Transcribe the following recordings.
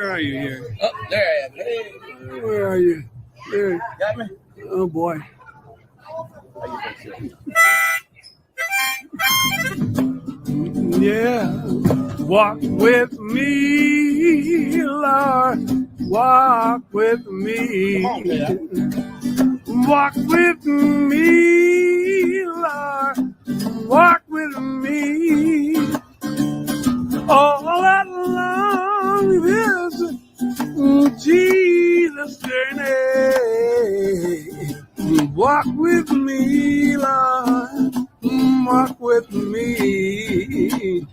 Where are you here? Oh, there I am. Hey. Where are you? There. Got me? Oh boy. Yeah. Walk with me, Lord. Walk with me. Come on, man. Walk with me, Lord. Walk with me. All that long this Jesus journey. Walk with me, Lord. Walk with me.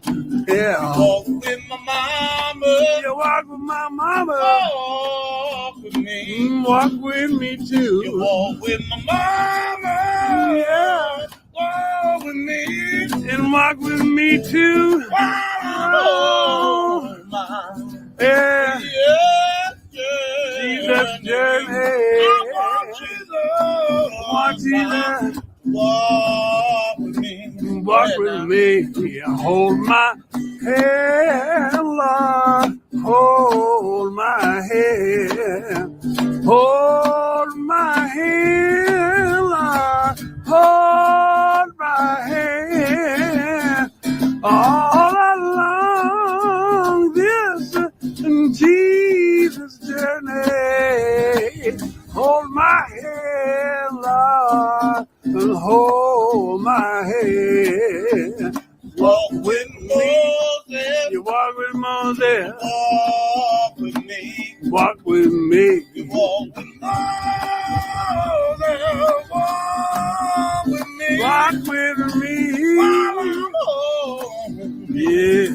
Yeah. Walk with my mama. You walk with my mama. Walk with me. Walk with me too. You walk with my mama. Yeah. Walk with me. And walk with me too. Oh, yeah. Jesus journey. I want Jesus. Walk with me. Walk with me. Yeah, hold my hand, Lord. Hold my hand. Hold my hand, Lord. Hold my hand. All along this Jesus journey. Hold my hand, Lord, and hold my hand. Walk with Moses. You walk with Moses. Walk with me. Walk with me. You walk with Moses. Walk with me. Walk with me. Yeah.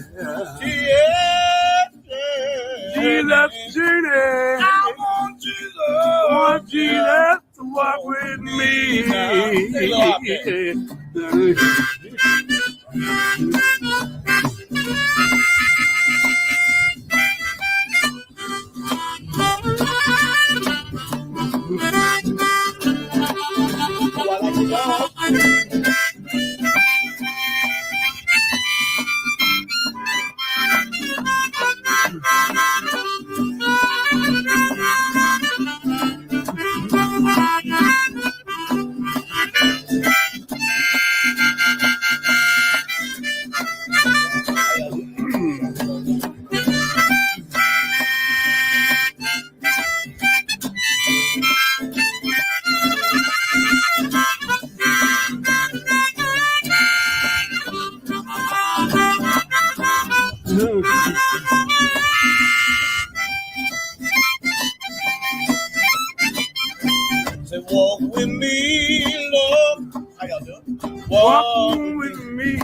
Jesus journey. I want Jesus. I want Jesus to walk with me. Say, walk with me, Lord. How y'all doing? Walk with me.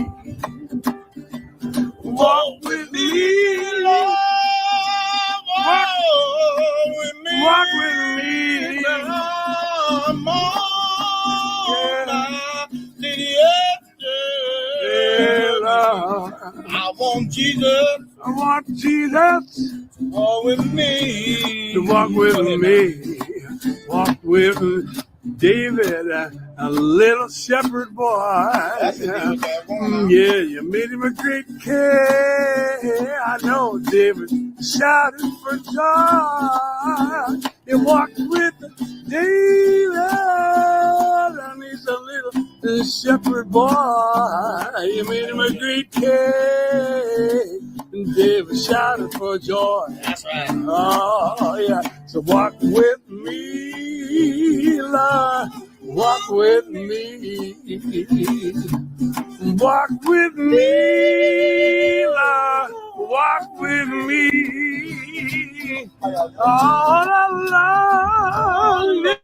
Walk with me, Lord. Walk with me. Walk with me. Come on. Yeah, Lord. I want Jesus. I want Jesus Walk with me. to walk with me. Walk with David, a little shepherd boy. Yeah, you made him a great king. I know David shouted for joy. You walked with David, and he's a little shepherd boy. You made him a great king. And David shouted for joy. That's right. Oh, yeah. So walk with me, Lord. Walk with me. Walk with me, Lord. Walk with me. All along.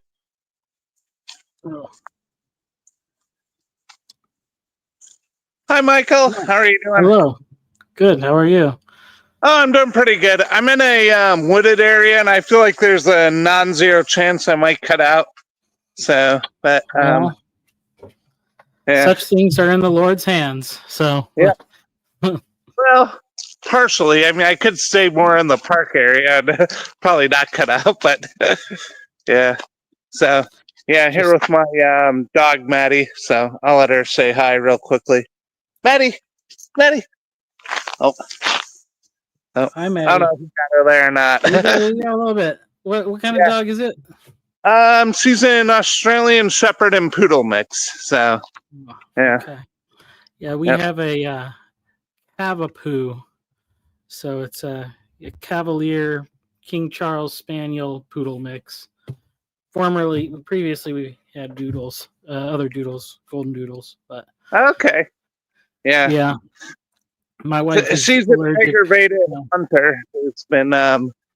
Hi, Michael. How are you doing? Hello. Good. How are you? Oh, I'm doing pretty good. I'm in a wooded area, and I feel like there's a non-zero chance I might cut out. So, but Well, yeah. such things are in the Lord's hands. So, Yeah. Well, partially. I mean, I could stay more in the park area and probably not cut out, but yeah. So, yeah, here with my dog, Maddie. So I'll let her say hi real quickly. Maddie. Oh. Oh, Hi, I don't Maddie. know if you got her there or not. Yeah, a little bit. What kind of dog is it? She's an Australian Shepherd and Poodle mix. So yeah. Okay. Yeah, we Yep. have a Cavapoo. So it's a Cavalier King Charles Spaniel Poodle mix. Previously, we had doodles, other doodles, golden doodles, but Okay. Yeah. yeah, my wife is She's an allergic. aggravated hunter who's been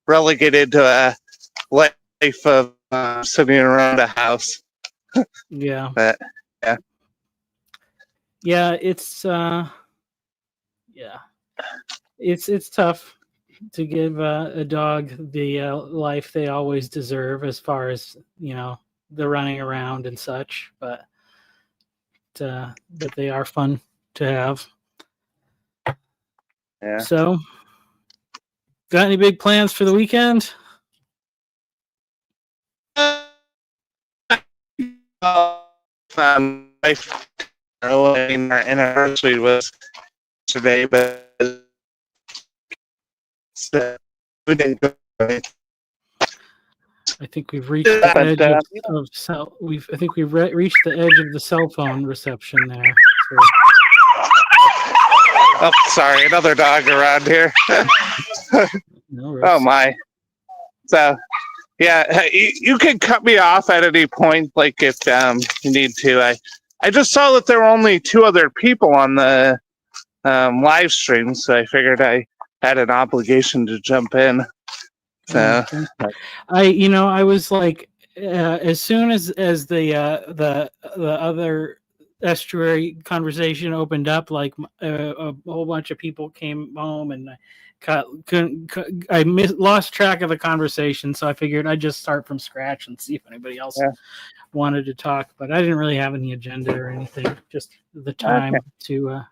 relegated to a life of sitting around a house. Yeah, But yeah, it's tough to give a dog the life they always deserve, as far as the running around and such. But they are fun to have. yeah. So, got any big plans for the weekend? Our anniversary was today, but we didn't go. I think we've reached the edge of cell. I think we've reached the edge of the cell phone reception there. So. Oh, sorry, another dog around here. No Oh my! So, yeah, you can cut me off at any point, like if you need to. I just saw that there were only 2 other people on the live stream, so I figured I had an obligation to jump in. So I was like, as soon as the other estuary conversation opened up, like a whole bunch of people came home, and I lost track of the conversation, so I figured I'd just start from scratch and see if anybody else wanted to talk. But I didn't really have any agenda or anything, just the time to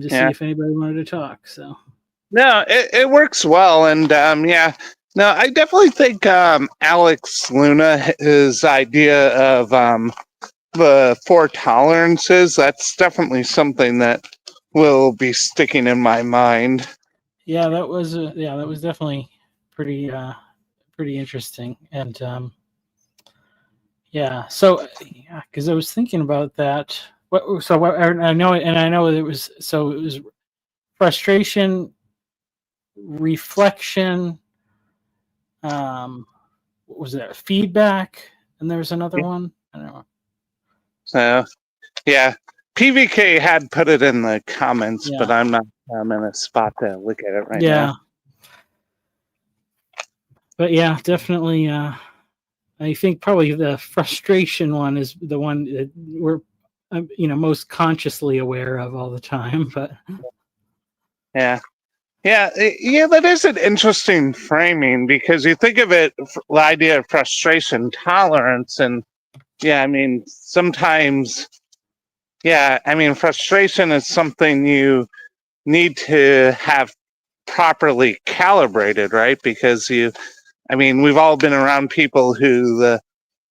see if anybody wanted to talk. So no, it works well, and no, I definitely think Alex Luna, his idea of the 4 tolerances, that's definitely something that will be sticking in my mind. Yeah, that was definitely pretty interesting, and so because I was thinking about that. I know it was frustration, reflection. What was there? Feedback, and there was another one. I don't know. So yeah, PVK had put it in the comments, but I'm not in a spot to look at it right now. But yeah, definitely. I think probably the frustration one is the one that we're most consciously aware of all the time. But yeah, that is an interesting framing, because you think of it, the idea of frustration tolerance, and I mean sometimes frustration is something you need to have properly calibrated, right? Because we've all been around people who the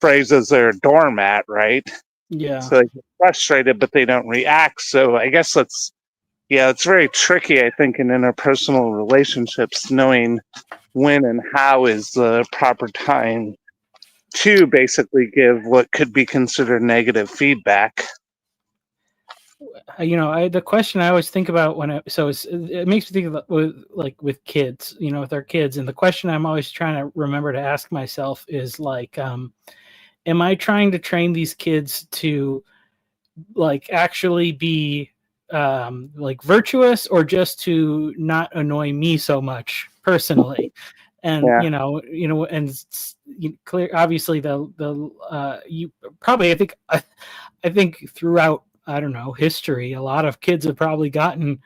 phrase is they're a doormat, right? Yeah. So they get frustrated, but they don't react. So I guess it's very tricky, I think, in interpersonal relationships, knowing when and how is the proper time to basically give what could be considered negative feedback. The question I always think about it makes me think about with kids, with our kids, and the question I'm always trying to remember to ask myself is like, am I trying to train these kids to actually be virtuous, or just to not annoy me so much personally? And clear, obviously you probably, I think throughout, I don't know, history, a lot of kids have probably gotten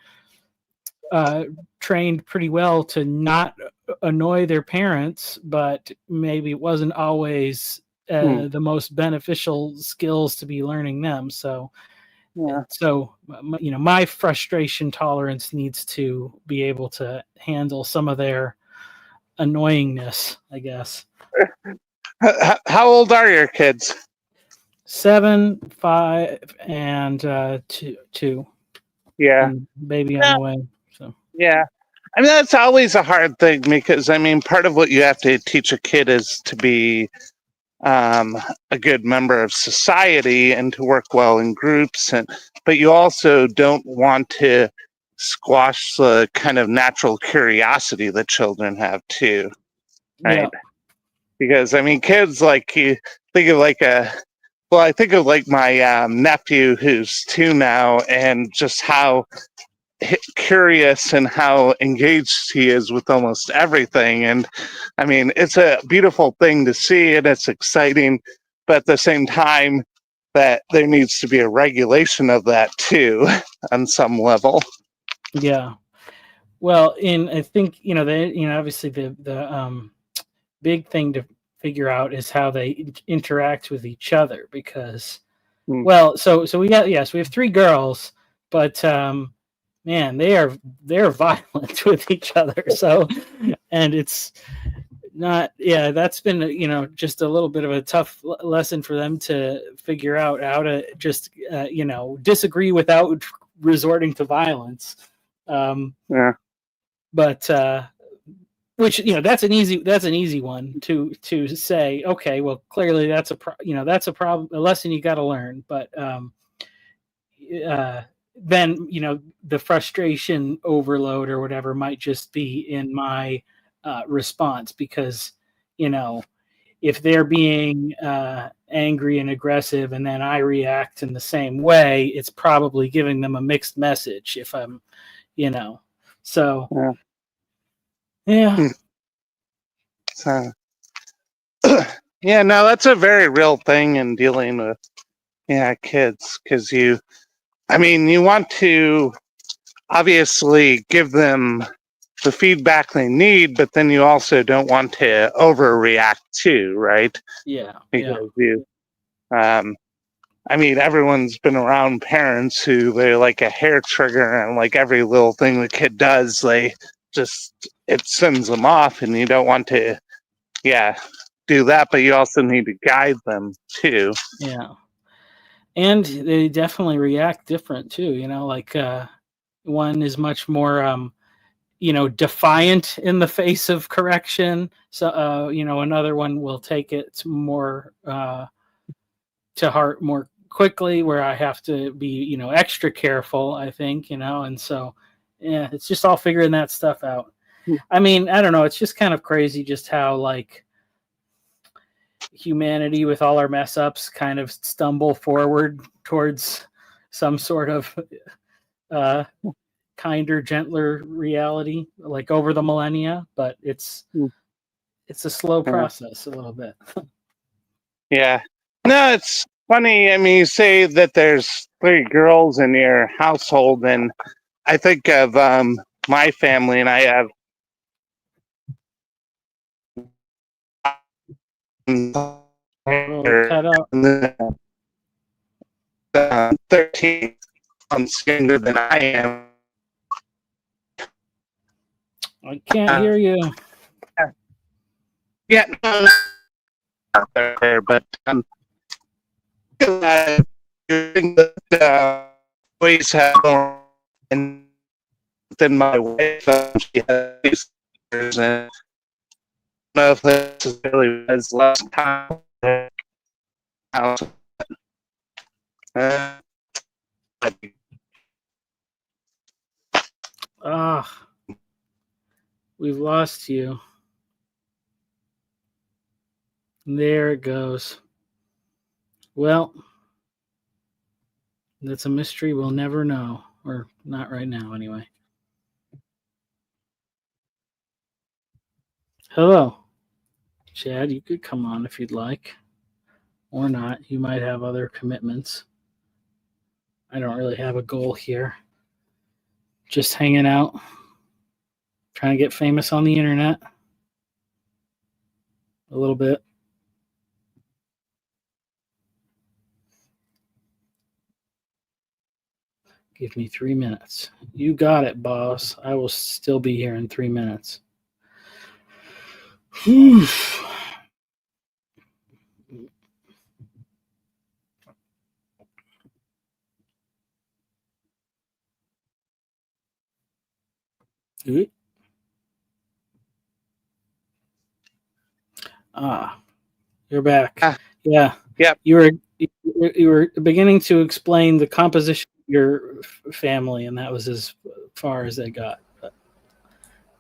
trained pretty well to not annoy their parents, but maybe it wasn't always the most beneficial skills to be learning them. So my frustration tolerance needs to be able to handle some of their annoyingness, I guess. How old are your kids? 7, 5, and 2. Yeah, and baby on the way. So I mean, that's always a hard thing because, I mean, part of what you have to teach a kid is to be a good member of society and to work well in groups. But you also don't want to squash the kind of natural curiosity that children have too, right? Yeah. Because, I mean, kids, like, you think of like I think of like my nephew who's 2 now, and just how curious and how engaged he is with almost everything. And I mean, it's a beautiful thing to see and it's exciting, but at the same time, that there needs to be a regulation of that too on some level. Yeah. Well, I think obviously the big thing to figure out is how they interact with each other, because well, so we have 3 girls, but man, they're violent with each other. So, and it's not, that's been just a little bit of a tough lesson for them to figure out how to just disagree without resorting to violence. Yeah. But which that's an easy one to say, okay, well, clearly that's a problem, a lesson you got to learn. But then the frustration overload or whatever might just be in my response, because if they're being angry and aggressive and then I react in the same way, it's probably giving them a mixed message. If I'm so yeah. So yeah, no, that's a very real thing in dealing with kids, because you want to obviously give them the feedback they need, but then you also don't want to overreact too, right? Yeah. Because everyone's been around parents who they're like a hair trigger, and like every little thing the kid does, it sends them off, and you don't want to, do that, but you also need to guide them too. Yeah. And they definitely react different too, like one is much more defiant in the face of correction. So another one will take it more to heart more quickly, where I have to be extra careful, I think, and so it's just all figuring that stuff out. I mean, I don't know, it's just kind of crazy just how like humanity, with all our mess ups, kind of stumble forward towards some sort of kinder, gentler reality, like over the millennia. But it's a slow process, a little bit. Yeah. No, it's funny. I mean, you say that there's 3 girls in your household, and I think of my family, and I have Cut out. 13 months younger than I am. I can't hear you. Yeah, no, not there, but always have more than my wife. She has these sisters, and I don't know if this is really as last time. Ah, we've lost you. There it goes. Well, that's a mystery we'll never know, or not right now, anyway. Hello, Chad. You could come on if you'd like, or not. You might have other commitments. I don't really have a goal here. Just hanging out, trying to get famous on the internet a little bit. Give me 3 minutes. You got it, boss. I will still be here in 3 minutes. Whew. Ah, you're back. Ah, Yeah. yep. You were beginning to explain the composition of your family, and that was as far as they got. But,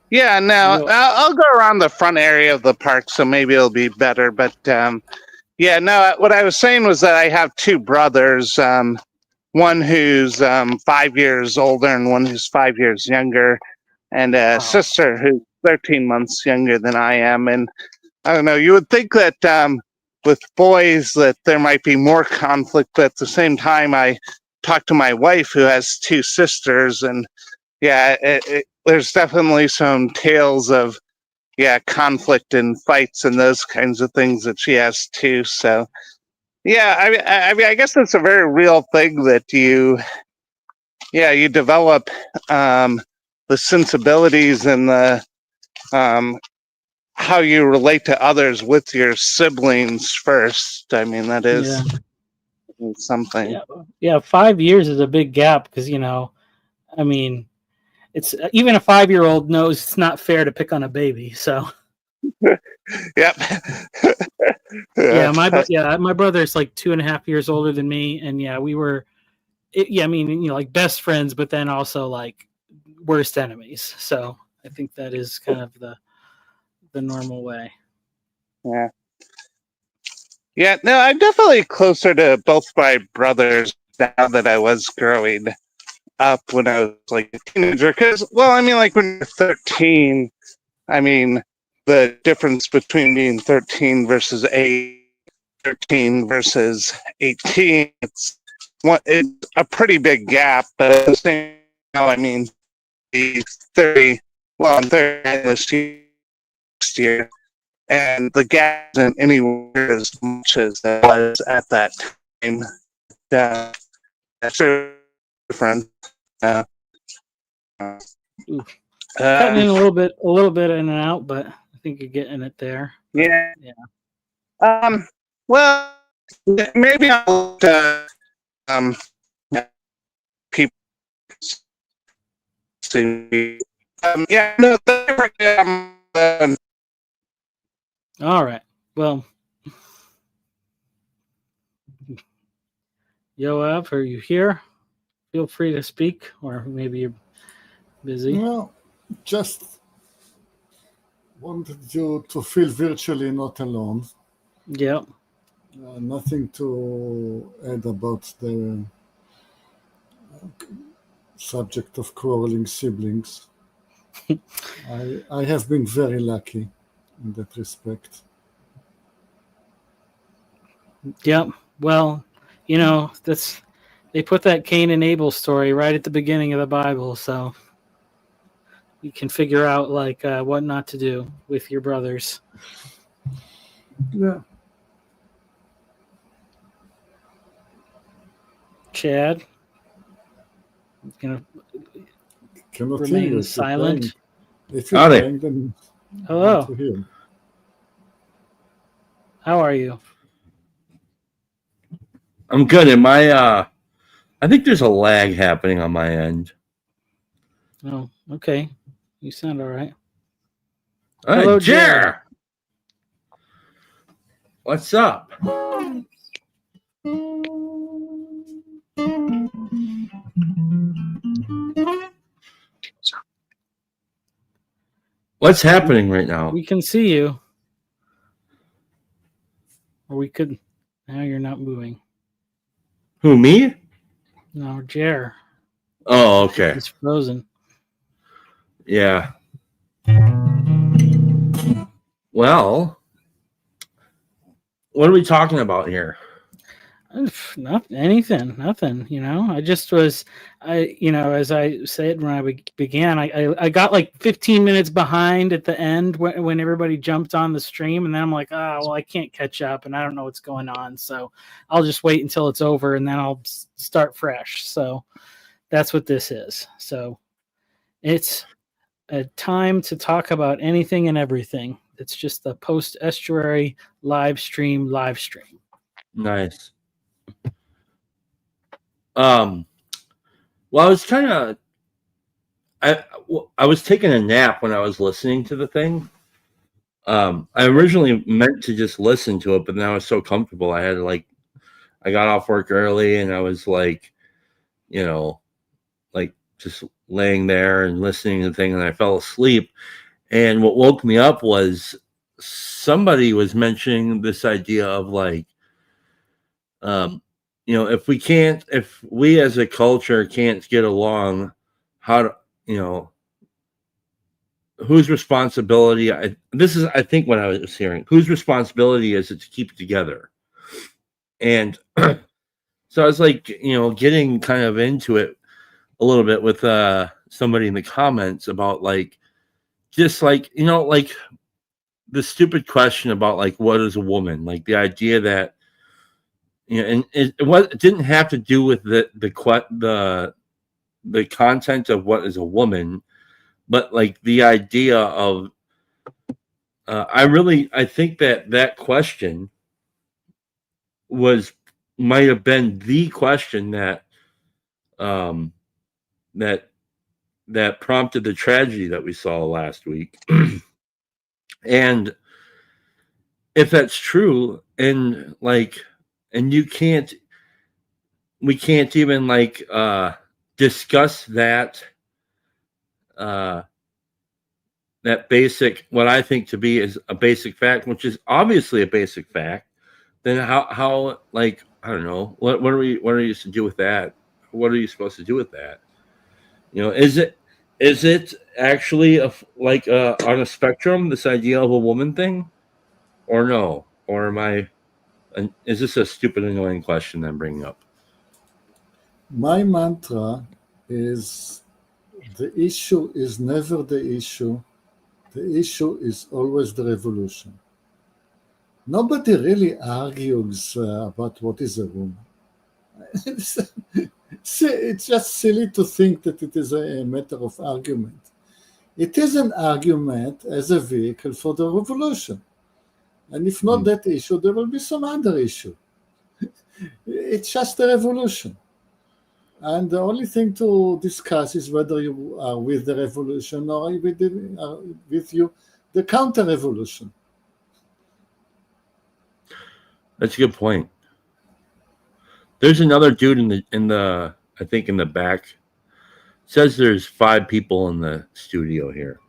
Yeah, no, no, I'll go around the front area of the park, so maybe it'll be better. But yeah, no, what I was saying was that I have two brothers, one who's 5 years older and one who's 5 years younger, and a wow. sister who's 13 months younger than I am. And I don't know, you would think that with boys that there might be more conflict, but at the same time, I talked to my wife who has two sisters, and yeah, there's definitely some tales of conflict and fights and those kinds of things that she has too. So yeah, I mean, I guess it's a very real thing that you develop the sensibilities and the how you relate to others with your siblings first. I mean, that is Yeah. something. Yeah. 5 years is a big gap because, I mean, it's even a 5-year-old knows it's not fair to pick on a baby. So Yep. yeah, my Yeah. my brother's like 2.5 years older than me, and yeah, we were, I mean, like best friends, but then also like worst enemies. So I think that is kind of the normal way. Yeah. Yeah, no, I'm definitely closer to both my brothers now that I was growing up when I was like a teenager. Because, well, I mean, like when you're 13, I mean, the difference between being 13 versus 13 versus 18, it's a pretty big gap. But at the same time, I mean, he's 30, well, I'm 39 this year, next year. And the gap isn't anywhere as much as it was at that time. That's different. Uh, Cutting in a little bit in and out, but I think you're getting it there. yeah. Yeah. Well, maybe I'll um people see. Yeah. No. All right. Well, Yoav, are you here? Feel free to speak, or maybe you're busy. Well, just wanted you to feel virtually not alone. Yep. Nothing to add about the subject of quarreling siblings. I have been very lucky in that respect. Yep. Well, that's they put that Cain and Abel story right at the beginning of the Bible, so you can figure out like what not to do with your brothers. Yeah. Chad, Cannot hear remain you silent. if you're Howdy. playing, then Hello. want to hear. How are you? I'm good. Am I think there's a lag happening on my end. Oh, okay. You sound all right. All right, Hello, Jer. What's up? What's happening right now? We can see you. Or we could. Now you're not moving. Who, me? No, Jer. Oh, okay. He's frozen. Yeah. Well, what are we talking about here? Not anything, nothing. I just was, as I said when I began, I got like 15 minutes behind at the end when everybody jumped on the stream, and then I'm like, well, I can't catch up, and I don't know what's going on, so I'll just wait until it's over, and then I'll start fresh. So that's what this is. So it's a time to talk about anything and everything. It's just the Post-Estuary live stream. Nice. Well, I was kind of, I was taking a nap when I was listening to the thing. I originally meant to just listen to it, but then I was so comfortable. I had to I got off work early and I was like, just laying there and listening to the thing, and I fell asleep. And what woke me up was somebody was mentioning this idea of if we as a culture can't get along, how to, whose responsibility? I think what I was hearing. Whose responsibility is it to keep it together? And so I was getting kind of into it a little bit with somebody in the comments about the stupid question about what is a woman? Like the idea that and it didn't have to do with the content of what is a woman, but the idea of I think that question might have been the question that that prompted the tragedy that we saw last week. And if that's true, and we can't even discuss that that basic, what I think to be is a basic fact, which is obviously a basic fact, then how I don't know, what are you to do with that? What are you supposed to do with that? Is it actually on a spectrum, this idea of a woman thing, or no? Or is this a stupid, annoying question I'm bringing up? My mantra is the issue is never the issue. The issue is always the revolution. Nobody really argues about what is a woman. It's just silly to think that it is a matter of argument. It is an argument as a vehicle for the revolution. And if not that issue, there will be some other issue. It's just a revolution. And the only thing to discuss is whether you are with the revolution or with you the counter-revolution. That's a good point. There's another dude in the I think in the back. It says there's 5 people in the studio here.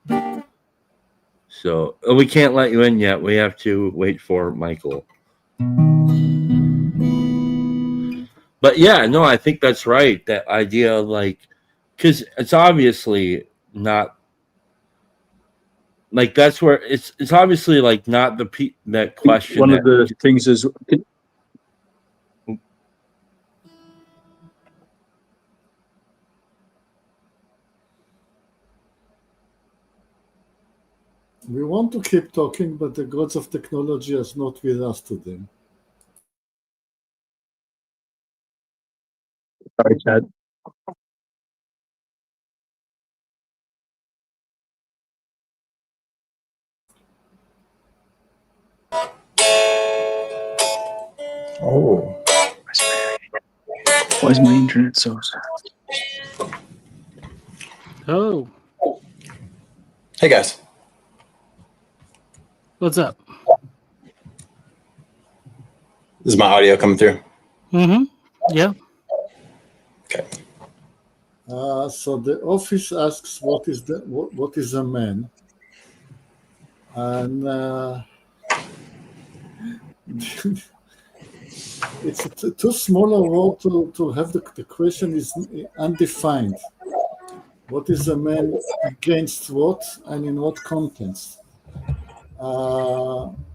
So we can't let you in yet. We have to wait for Michael. But yeah, no, I think that's right. That idea of because it's obviously not that's where it's obviously not that question. One of the things is we want to keep talking, but the gods of technology is not with us today. sorry, Chad. Oh. Why is my internet so sad? Oh, Hey guys. what's up? Is my audio coming through? Mm-hmm. Yeah. Okay. So the office asks what is a man, and it's too small a word to have the question is undefined. What is a man against what and in what context?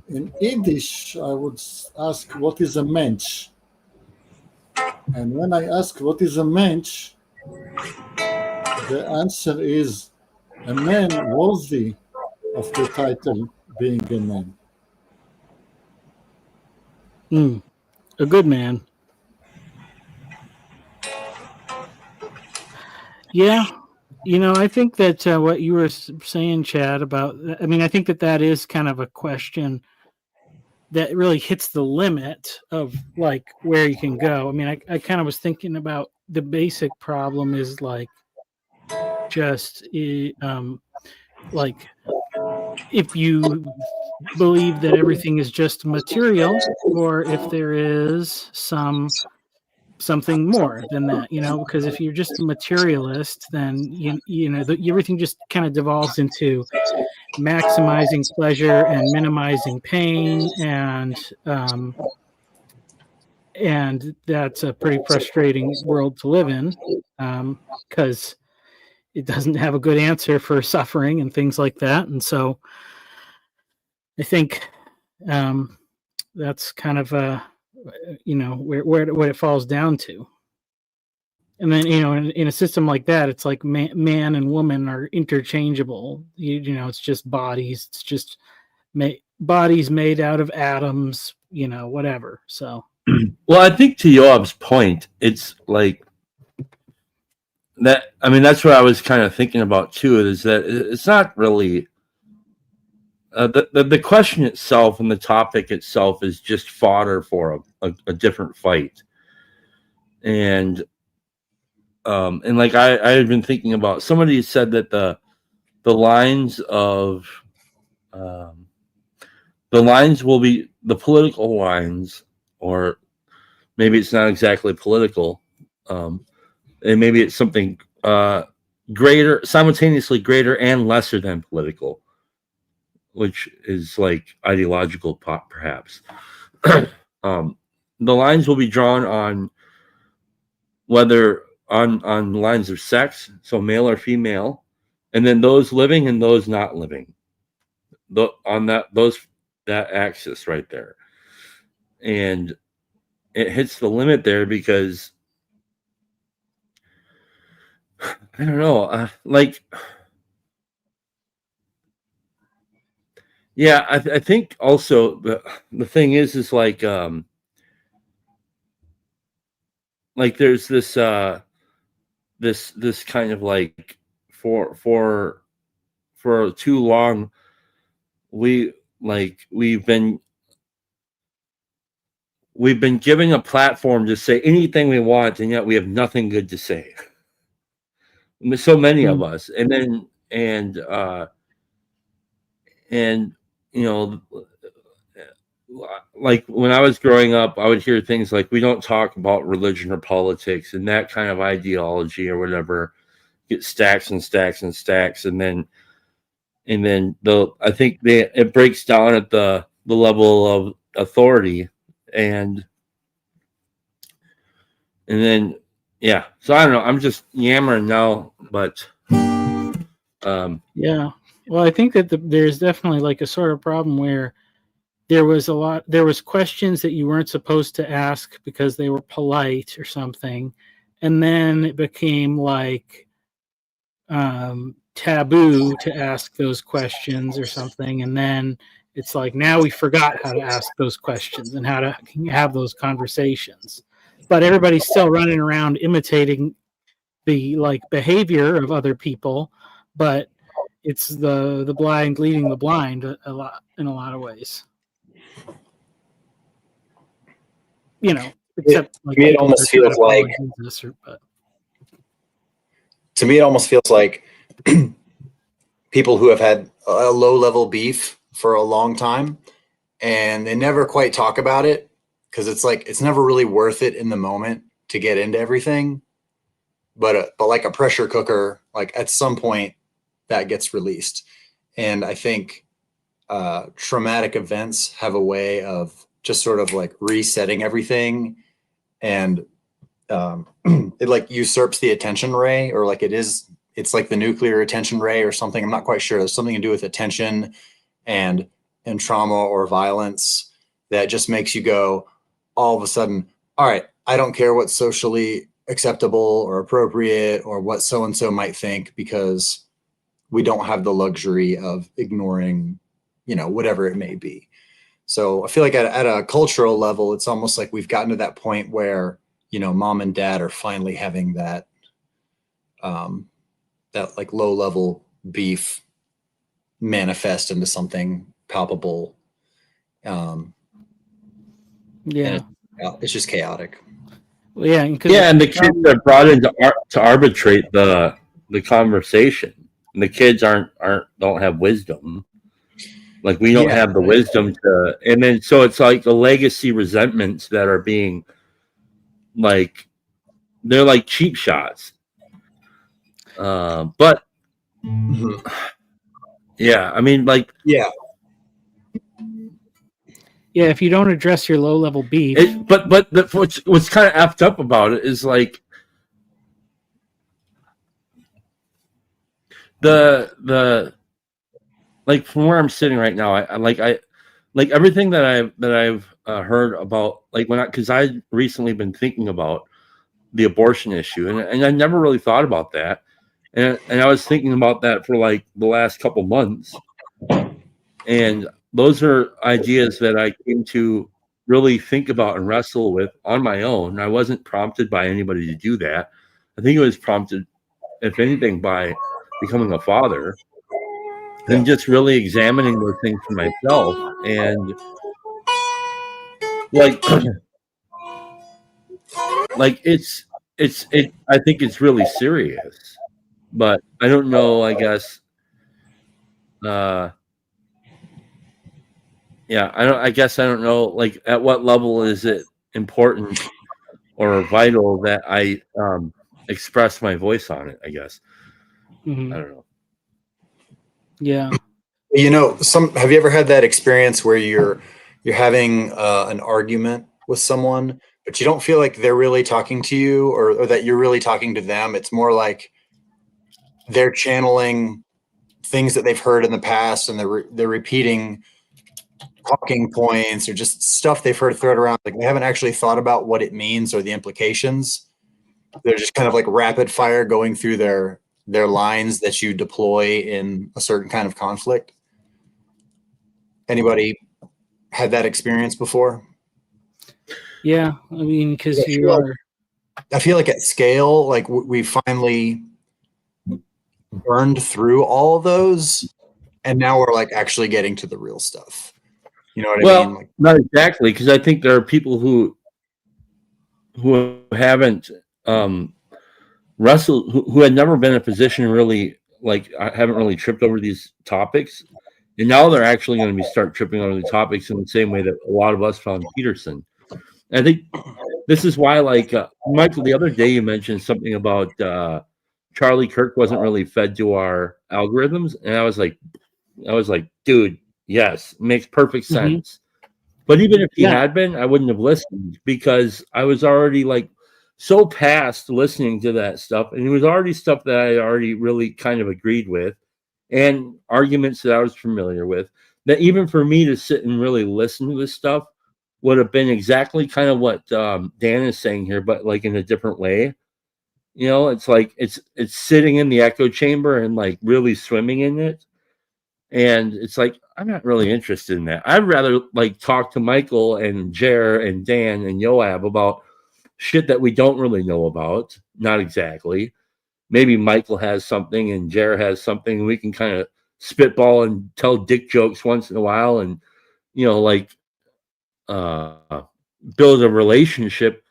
In Yiddish, I would ask what is a mensch, and when I ask what is a mensch, the answer is a man worthy of the title being a man. A good man. Yeah. I think that what you were saying, Chad, about, I think that is kind of a question that really hits the limit of where you can go. I kind of was thinking about the basic problem is just if you believe that everything is just material, or if there is something more than that, because if you're just a materialist, then everything just kind of devolves into maximizing pleasure and minimizing pain, and that's a pretty frustrating world to live in, because it doesn't have a good answer for suffering and things like that. And so I think that's kind of where what it falls down to. And then in a system like that, it's like man and woman are interchangeable. It's just bodies. It's just bodies made out of atoms. Whatever. So. Well, I think to Yoav's point, it's like that. I mean, that's what I was kind of thinking about too. Is that it's not really the question itself and the topic itself is just fodder for a different fight, and like I had been thinking about. Somebody said that the lines of the lines will be the political lines, or maybe it's not exactly political, and maybe it's something greater, simultaneously greater and lesser than political, which is like ideological, perhaps. The lines will be drawn on whether on lines of sex, so male or female, and then those living and those not living, on that axis right there, and it hits the limit there because I don't know, yeah, I think also the thing is like there's this this kind of like for too long we've been given a platform to say anything we want, and yet we have nothing good to say. So many of us, and like when I was growing up, I would hear things like, we don't talk about religion or politics, and that kind of ideology or whatever gets stacks and stacks and stacks, and then I think it breaks down at the level of authority, and then yeah. So I don't know. I'm just yammering now, but yeah. Well, I think that there's definitely like a sort of problem where there was questions that you weren't supposed to ask because they were polite or something, and then it became like taboo to ask those questions or something, and then it's like now we forgot how to ask those questions and how to have those conversations, but everybody's still running around imitating the like behavior of other people, but it's the blind leading the blind in a lot of ways. Except like to me, it almost feels like to me, it almost feels like people who have had a low-level beef for a long time, and they never quite talk about it because it's like it's never really worth it in the moment to get into everything. But like a pressure cooker, like at some point that gets released, and I think traumatic events have a way of just sort of like resetting everything, and it like usurps the attention ray, or like it's like the nuclear attention ray or something. I'm not quite sure. There's something to do with attention and trauma or violence that just makes you go all of a sudden, all right, I don't care what's socially acceptable or appropriate or what so-and-so might think, because we don't have the luxury of ignoring, whatever it may be. So I feel like at a cultural level, it's almost like we've gotten to that point where, mom and dad are finally having that like low level beef manifest into something palpable. Yeah. It's just chaotic. Well, yeah. And the kids are brought in to arbitrate the conversation. And the kids don't have wisdom. Like we don't Yeah. have the wisdom to, and then so it's like the legacy resentments that are being like they're like cheap shots. But yeah, I mean, like Yeah. Yeah, if you don't address your low level beef, what's kind of effed up about it is like the like from where I'm sitting right now, I like everything that I've heard about, like because I recently been thinking about the abortion issue, and I never really thought about that, and I was thinking about that for like the last couple months, and those are ideas that I came to really think about and wrestle with on my own. I wasn't prompted by anybody to do that. I think it was prompted, if anything, by becoming a father and just really examining those things for myself. And like, like I think it's really serious, but I don't know, I guess, yeah, I guess I don't know, like at what level is it important or vital that I express my voice on it, I guess. Mhm. I don't know. Yeah. You know, have you ever had that experience where you're having an argument with someone, but you don't feel like they're really talking to you, or that you're really talking to them? It's more like they're channeling things that they've heard in the past, and they're repeating talking points or just stuff they've heard thrown around. Like they haven't actually thought about what it means or the implications. They're just kind of like rapid fire going through their lines that you deploy in a certain kind of conflict. Anybody had that experience before? Yeah. I mean, because I feel like at scale, like we finally burned through all of those, and now we're like actually getting to the real stuff. You know what I mean? Like, not exactly, because I think there are people who haven't wrestled, who had never been in a position really, like I haven't really tripped over these topics, and now they're actually going to be start tripping over the topics in the same way that a lot of us found Peterson. And I think this is why, like Michael, the other day you mentioned something about Charlie Kirk wasn't really fed to our algorithms, and I was like, dude, yes, makes perfect sense. But even if he had been, I wouldn't have listened, because I was already like so past listening to that stuff, and it was already stuff that I already really kind of agreed with, and arguments that I was familiar with, that even for me to sit and really listen to this stuff would have been exactly kind of what Dan is saying here, but like in a different way. You know, it's like it's sitting in the echo chamber and like really swimming in it. And it's like, I'm not really interested in that. I'd rather like talk to Michael and Jer and Dan and Yoab about shit that we don't really know about. Not exactly. Maybe Michael has something and Jer has something, and we can kind of spitball and tell dick jokes once in a while, and like build a relationship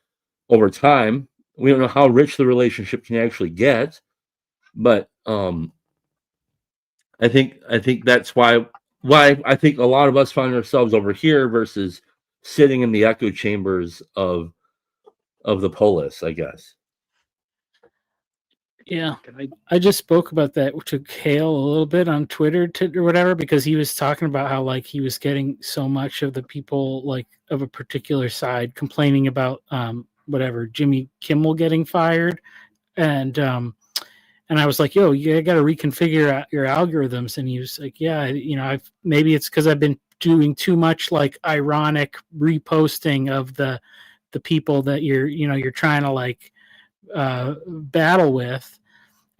over time. We don't know how rich the relationship can actually get, but I think that's why I think a lot of us find ourselves over here versus sitting in the echo chambers of the polis, I guess. Yeah, I just spoke about that to Kale a little bit on Twitter or whatever, because he was talking about how like he was getting so much of the people like of a particular side complaining about whatever Jimmy Kimmel getting fired, and I was like, yo, you got to reconfigure your algorithms, and he was like, yeah, maybe it's because I've been doing too much like ironic reposting of the people that you're trying to like battle with.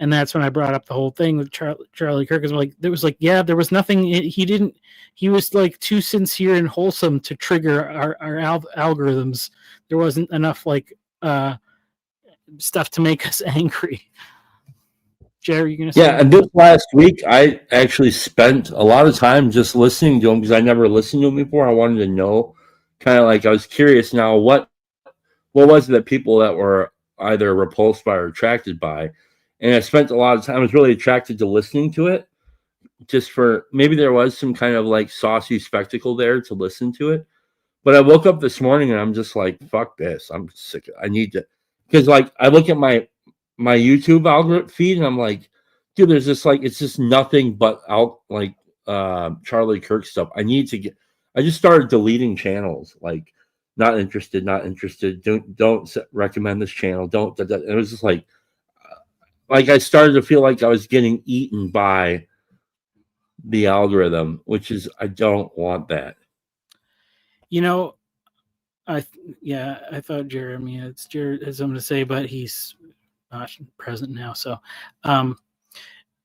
And that's when I brought up the whole thing with Charlie Kirk. Is like, there was nothing. He was like too sincere and wholesome to trigger our algorithms. There wasn't enough like stuff to make us angry. Jerry, you gonna say? Yeah, and this last week I actually spent a lot of time just listening to him, because I never listened to him before. I wanted to know, kind of like I was curious now, what was it that people that were either repulsed by or attracted by. And I spent a lot of time, I was really attracted to listening to it, just for maybe there was some kind of like saucy spectacle there to listen to it. But I woke up this morning and I'm just like, fuck this. I'm sick. I need to, because like I look at my YouTube algorithm feed and I'm like, dude, there's this like it's just nothing but out like Charlie Kirk stuff. I need to get. I just started deleting channels like not interested, not interested. Don't recommend this channel. Don't. It was just like I started to feel like I was getting eaten by the algorithm, which is I don't want that. You know, I thought Jeremy had something to say, but he's not present now. So,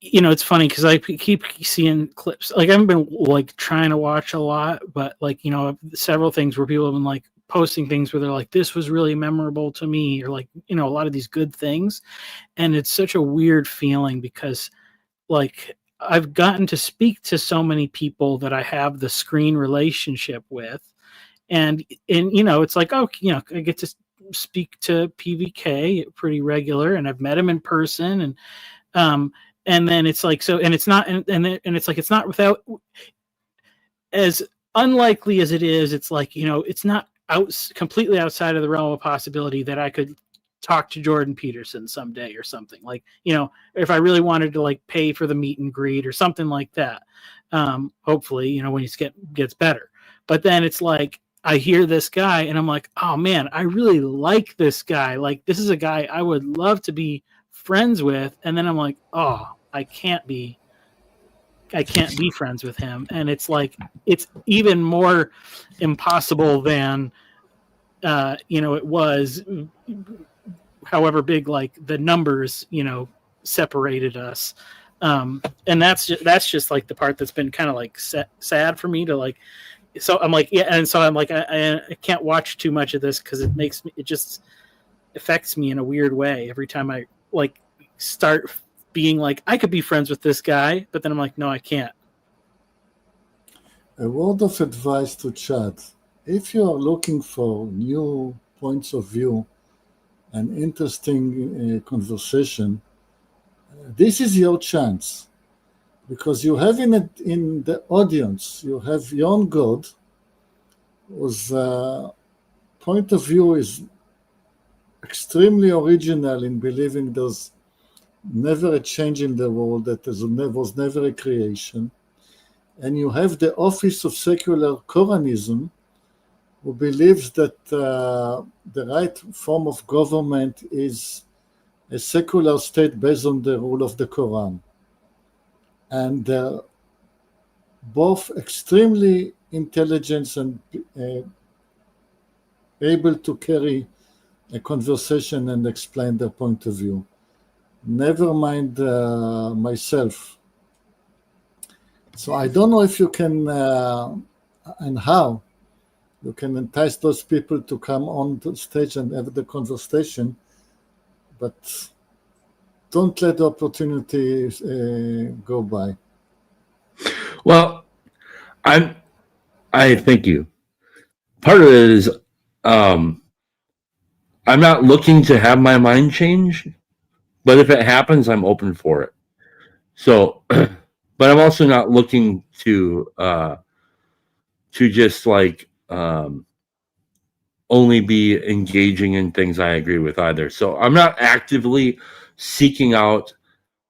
you know, it's funny because I keep seeing clips. Like I haven't been like trying to watch a lot, but like, you know, several things where people have been like posting things where they're like, this was really memorable to me, or like, you know, a lot of these good things. And it's such a weird feeling because like I've gotten to speak to so many people that I have the screen relationship with. And you know, it's like, oh, you know, I get to speak to PVK pretty regular, and I've met him in person, and then it's like, so, and it's not, and it's like, it's not without, as unlikely as it is, it's like, you know, it's not completely outside of the realm of possibility that I could talk to Jordan Peterson someday or something, like, you know, if I really wanted to like pay for the meet and greet or something like that. Hopefully, you know, when he gets better. But then it's like, I hear this guy and I'm like, oh man, I really like this guy. Like, this is a guy I would love to be friends with. And then I'm like, oh, I can't be friends with him. And it's like, it's even more impossible than, you know, it was, however big, like the numbers, you know, separated us. And that's just like the part that's been kind of like sad for me to like, so I'm like, yeah. And so I'm like, I can't watch too much of this because it just affects me in a weird way every time I like start being like, I could be friends with this guy, but then I'm like, no, I can't. A word of advice to Chad. If you are looking for new points of view and interesting conversation, this is your chance. Because you have in the audience, you have Yon God, whose point of view is extremely original in believing there's never a change in the world, that there was never a creation. And you have the Office of Secular Quranism, who believes that the right form of government is a secular state based on the rule of the Quran. And they're both extremely intelligent and able to carry a conversation and explain their point of view. Never mind myself. So I don't know if you can and how you can entice those people to come on the stage and have the conversation, but don't let the opportunity go by. Well, I thank you. Part of it is I'm not looking to have my mind change, but if it happens, I'm open for it. So, but I'm also not looking to just like only be engaging in things I agree with either. So I'm not actively seeking out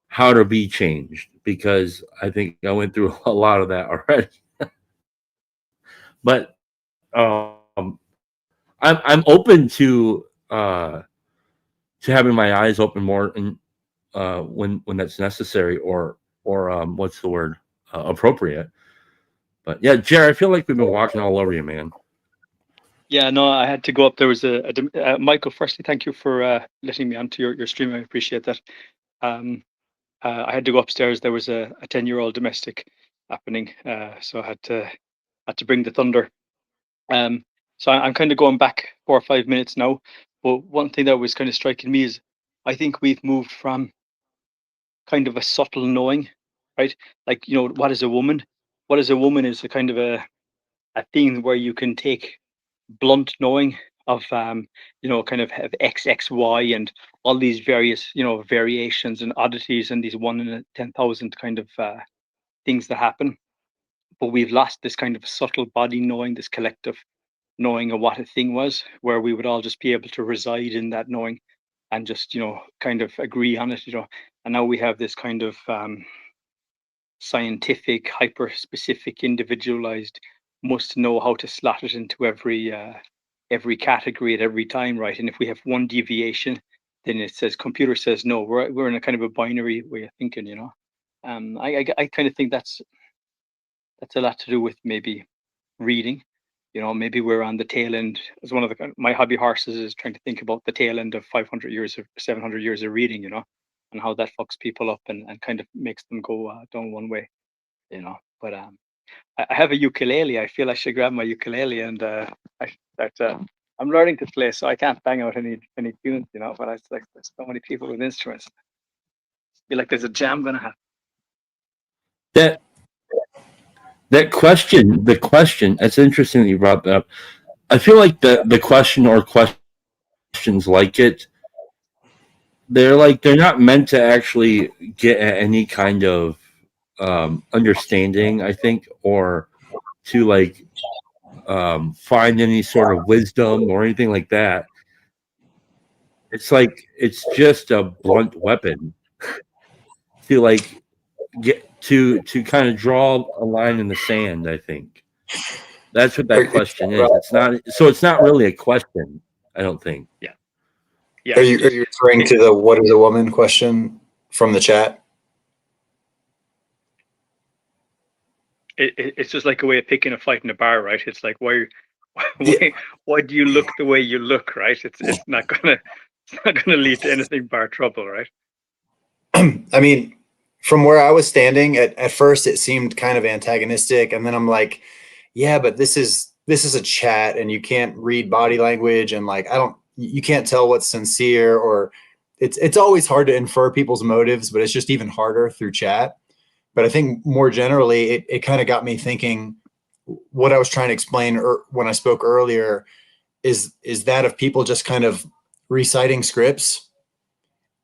how to be changed because I think I went through a lot of that already. But I'm open to having my eyes open more in, when that's necessary or what's the word, appropriate. But yeah, Jerry, I feel like we've been walking all over you, man. Yeah, no, I had to go up. There was Michael. Firstly, thank you for letting me onto your stream. I appreciate that. I had to go upstairs. There was a 10-year-old domestic happening, so I had to bring the thunder. So I'm kind of going back 4 or 5 minutes now. But one thing that was kind of striking me is I think we've moved from kind of a subtle knowing, right? Like, you know, what is a woman? What is a woman is a kind of a thing where you can take blunt knowing of you know, kind of have X, X, Y, and all these various, you know, variations and oddities and these 1 in 10,000 kind of things that happen, but we've lost this kind of subtle body knowing, this collective knowing of what a thing was, where we would all just be able to reside in that knowing and just, you know, kind of agree on it, you know. And now we have this kind of scientific, hyper specific, individualized, must know how to slot it into every category at every time, right? And if we have one deviation, then it says computer says no. We're in a kind of a binary way of thinking, you know. I kind of think that's a lot to do with maybe reading. You know, maybe we're on the tail end. As one of my hobby horses is trying to think about the tail end of 500 years or 700 years of reading, you know, and how that fucks people up and kind of makes them go down one way, you know. But I have a ukulele. I feel I should grab my ukulele and I'm learning to play, so I can't bang out any tunes, you know. But it's like there's so many people with instruments. I feel like there's a jam gonna happen. The question. It's interesting that you brought that up. I feel like the question or questions like it, they're not meant to actually get at any kind of understanding, I think, or to like find any sort of wisdom or anything like that. It's like it's just a blunt weapon to like get to kind of draw a line in the sand. I think that's what that question is. It's not really a question. I don't think. Yeah. Are you referring to the "what is a woman" question from the chat? It's just like a way of picking a fight in a bar, right? It's like why do you look the way you look, right? It's not gonna lead to anything bar trouble, right? I mean, from where I was standing at first, it seemed kind of antagonistic, and then I'm like, yeah, but this is a chat, and you can't read body language, and like you can't tell what's sincere, or it's always hard to infer people's motives, but it's just even harder through chat. But I think more generally, it kind of got me thinking. What I was trying to explain when I spoke earlier is that of people just kind of reciting scripts.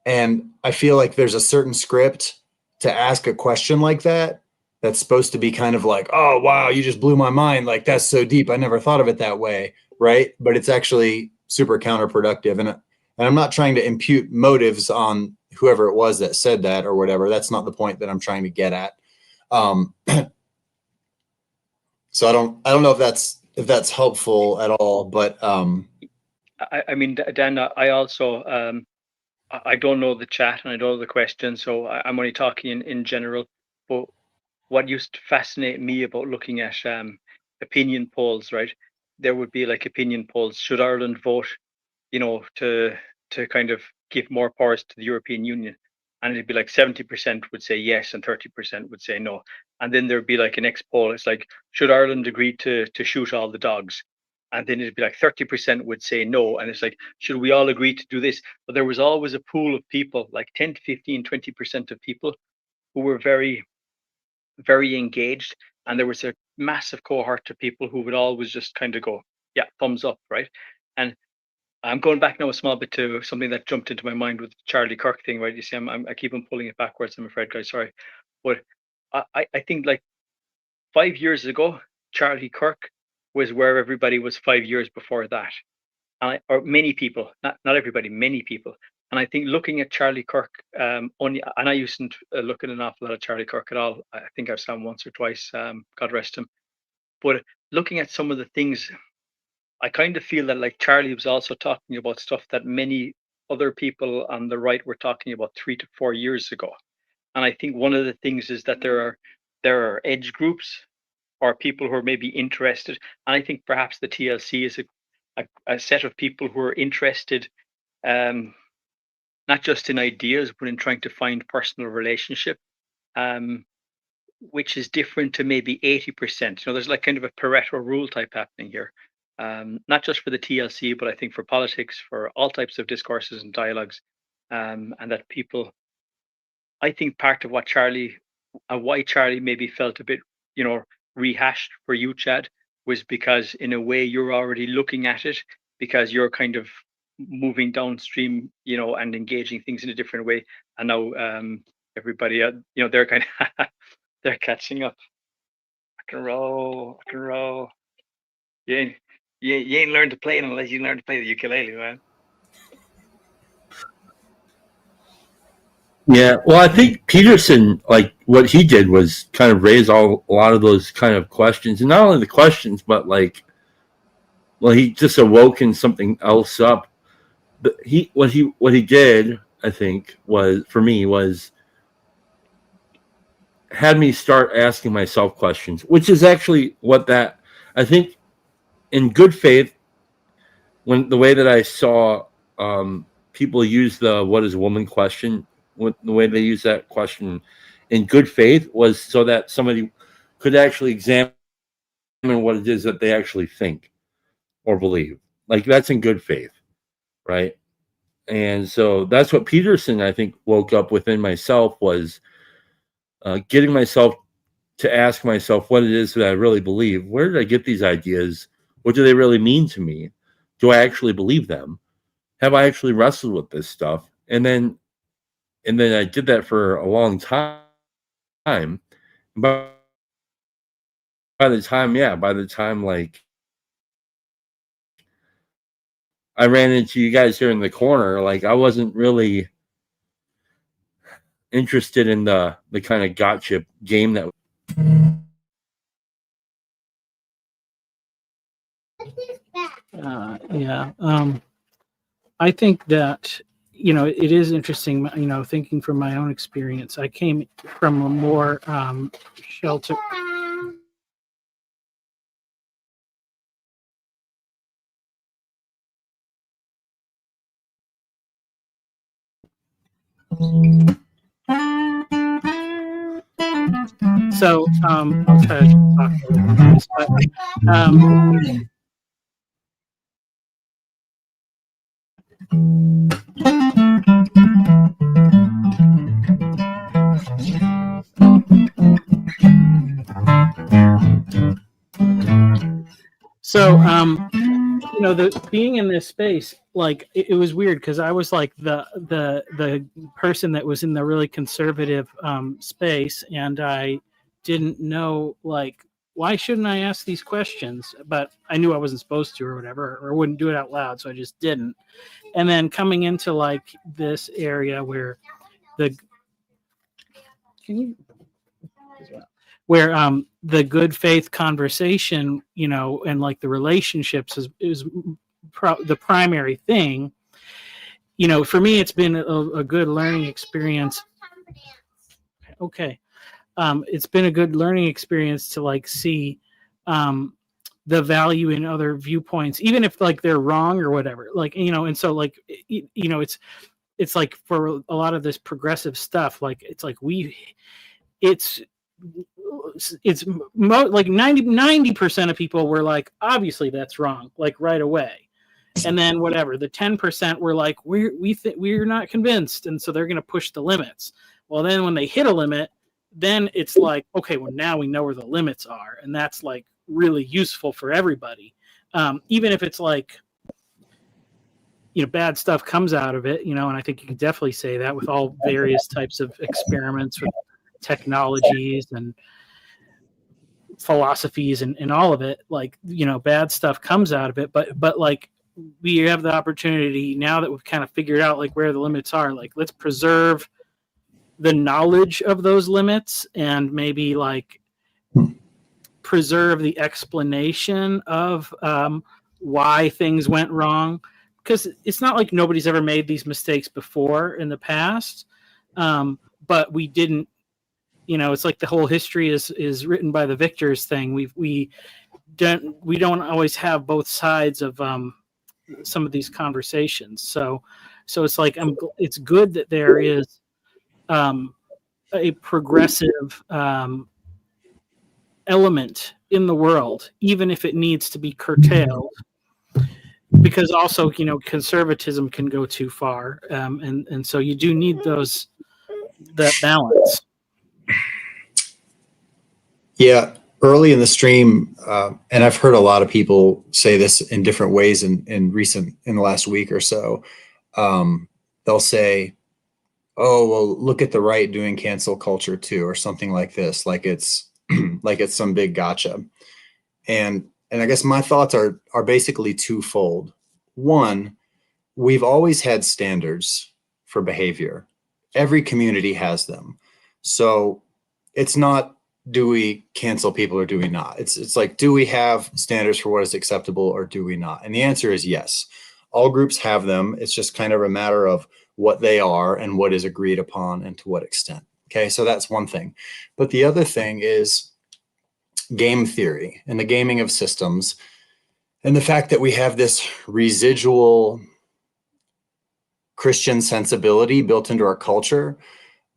And I feel like there's a certain script to ask a question like that that's supposed to be kind of like, oh, wow, you just blew my mind. Like, that's so deep. I never thought of it that way. Right. But it's actually super counterproductive. And I'm not trying to impute motives on whoever it was that said that or whatever. That's not the point that I'm trying to get at. So I don't know if that's helpful at all, but I mean, Dan, I also I don't know the chat and I don't know the question, so I'm only talking in general. But what used to fascinate me about looking at opinion polls, right? There would be like opinion polls. Should Ireland vote, you know, to kind of give more powers to the European Union? And it'd be like 70% would say yes and 30% would say no. And then there'd be like an next poll. It's like, should Ireland agree to shoot all the dogs? And then it'd be like 30% would say no. And it's like, should we all agree to do this? But there was always a pool of people, like 10 to 15, 20% of people who were very, very engaged. And there was a massive cohort of people who would always just kind of go, yeah, thumbs up, right? And I'm going back now a small bit to something that jumped into my mind with the Charlie Kirk thing, right? You see, I keep on pulling it backwards, I'm afraid, guys, sorry. But I think like 5 years ago, Charlie Kirk was where everybody was 5 years before that. Or many people, not everybody, many people. And I think looking at Charlie Kirk, only, and I used to look at an awful lot of Charlie Kirk at all. I think I've saw him once or twice, God rest him. But looking at some of the things, I kind of feel that like Charlie was also talking about stuff that many other people on the right were talking about 3 to 4 years ago. And I think one of the things is that there are edge groups or people who are maybe interested. And I think perhaps the TLC is a set of people who are interested, not just in ideas, but in trying to find personal relationship, which is different to maybe 80%. You know, there's like kind of a Pareto rule type happening here. Not just for the TLC, but I think for politics, for all types of discourses and dialogues, and that people, I think part of what Charlie, why Charlie maybe felt a bit, you know, rehashed for you, Chad, was because in a way you're already looking at it because you're kind of moving downstream, you know, and engaging things in a different way. And now everybody, you know, they're kind of They're catching up. Rock and roll, rock and roll. You ain't learned to play it unless you learn to play the ukulele, man. Yeah, well, I think Peterson, like what he did was kind of raise a lot of those kind of questions, and not only the questions, but like, well, he just awoken something else up. But what he did, I think, was for me was had me start asking myself questions, which is actually what that I think in good faith. When the way that I saw people use the "what is a woman" question, the way they use that question in good faith was so that somebody could actually examine what it is that they actually think or believe. Like that's in good faith, right? And so that's what Peterson, I think, woke up within myself was getting myself to ask myself what it is that I really believe. Where did I get these ideas? What do they really mean to me? Do I actually believe them? Have I actually wrestled with this stuff? And then I did that for a long time. By the time like I ran into you guys here in the corner, like I wasn't really interested in the kind of gotcha game that. Yeah. I think that, it is interesting, thinking from my own experience. I came from a more sheltered. So I'll try to talk a little bit this, but the being in this space, like it was weird because I was like the person that was in the really conservative space, and I didn't know, like, why shouldn't I ask these questions? But I knew I wasn't supposed to or whatever, or wouldn't do it out loud, so I just didn't. And then coming into like this area where the the good faith conversation, and like the relationships is the primary thing. For me, it's been a good learning experience. Okay. It's been a good learning experience to like see the value in other viewpoints, even if like they're wrong or whatever, like, and so like, it's like for a lot of this progressive stuff, like it's like it's like 90% of people were like, obviously that's wrong, like right away. And then whatever, the 10% were like, we're not convinced, and so they're going to push the limits. Well, then when they hit a limit, then it's like, okay, well, now we know where the limits are, and that's like really useful for everybody. Even if it's like, bad stuff comes out of it, and I think you can definitely say that with all various types of experiments with technologies and philosophies and all of it, like, bad stuff comes out of it, but like we have the opportunity now that we've kind of figured out like where the limits are, like let's preserve the knowledge of those limits and maybe like preserve the explanation of why things went wrong, because it's not like nobody's ever made these mistakes before in the past, but we didn't. It's like the whole history is written by the victors thing. We don't always have both sides of some of these conversations. So it's like it's good that there is a progressive element in the world, even if it needs to be curtailed, because also conservatism can go too far, and so you do need that balance. Yeah, early in the stream, and I've heard a lot of people say this in different ways in the last week or so. They'll say, oh, well, look at the right doing cancel culture too, or something like this, like it's like it's some big gotcha. And I guess my thoughts are basically twofold. One, we've always had standards for behavior. Every community has them. So it's not, do we cancel people or do we not? It's like, do we have standards for what is acceptable or do we not? And the answer is yes. All groups have them. It's just kind of a matter of what they are and what is agreed upon and to what extent. Okay, so that's one thing. But the other thing is game theory and the gaming of systems, and the fact that we have this residual Christian sensibility built into our culture.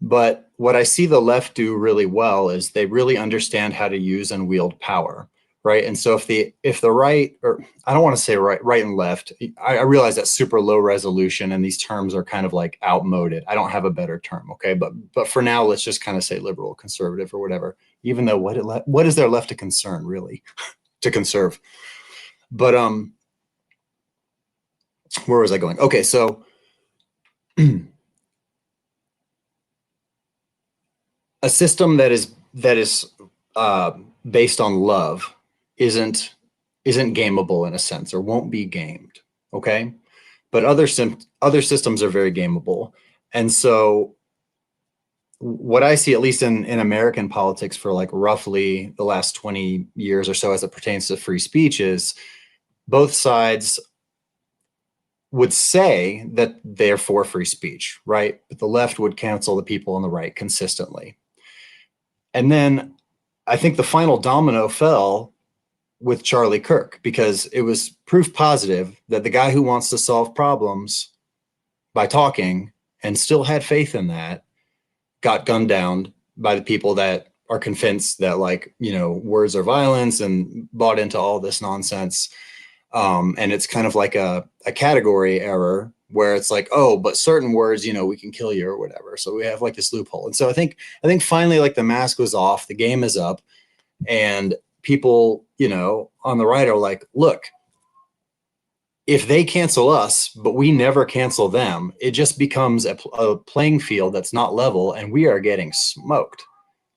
But what I see the left do really well is they really understand how to use and wield power, right? And so if the right, or I don't want to say right and left, I realize that's super low resolution and these terms are kind of like outmoded. I don't have a better term, okay? But for now, let's just kind of say liberal, conservative, or whatever. Even though what is there left to concern, really, to conserve? But where was I going? Okay, so a system that is based on love isn't gameable in a sense, or won't be gamed. Okay, but other systems are very gameable, and so what I see, at least in American politics, for like roughly the last 20 years or so, as it pertains to free speech, is both sides would say that they're for free speech, right? But the left would cancel the people on the right consistently. And then I think the final domino fell with Charlie Kirk, because it was proof positive that the guy who wants to solve problems by talking and still had faith in that got gunned down by the people that are convinced that, like, you know, words are violence and bought into all this nonsense. And it's kind of like a category error where it's like, oh, but certain words, you know, we can kill you or whatever. So we have like this loophole. And so I think finally, like, the mask was off, the game is up, and people, you know, on the right are like, look, if they cancel us, but we never cancel them, it just becomes a playing field that's not level, and we are getting smoked.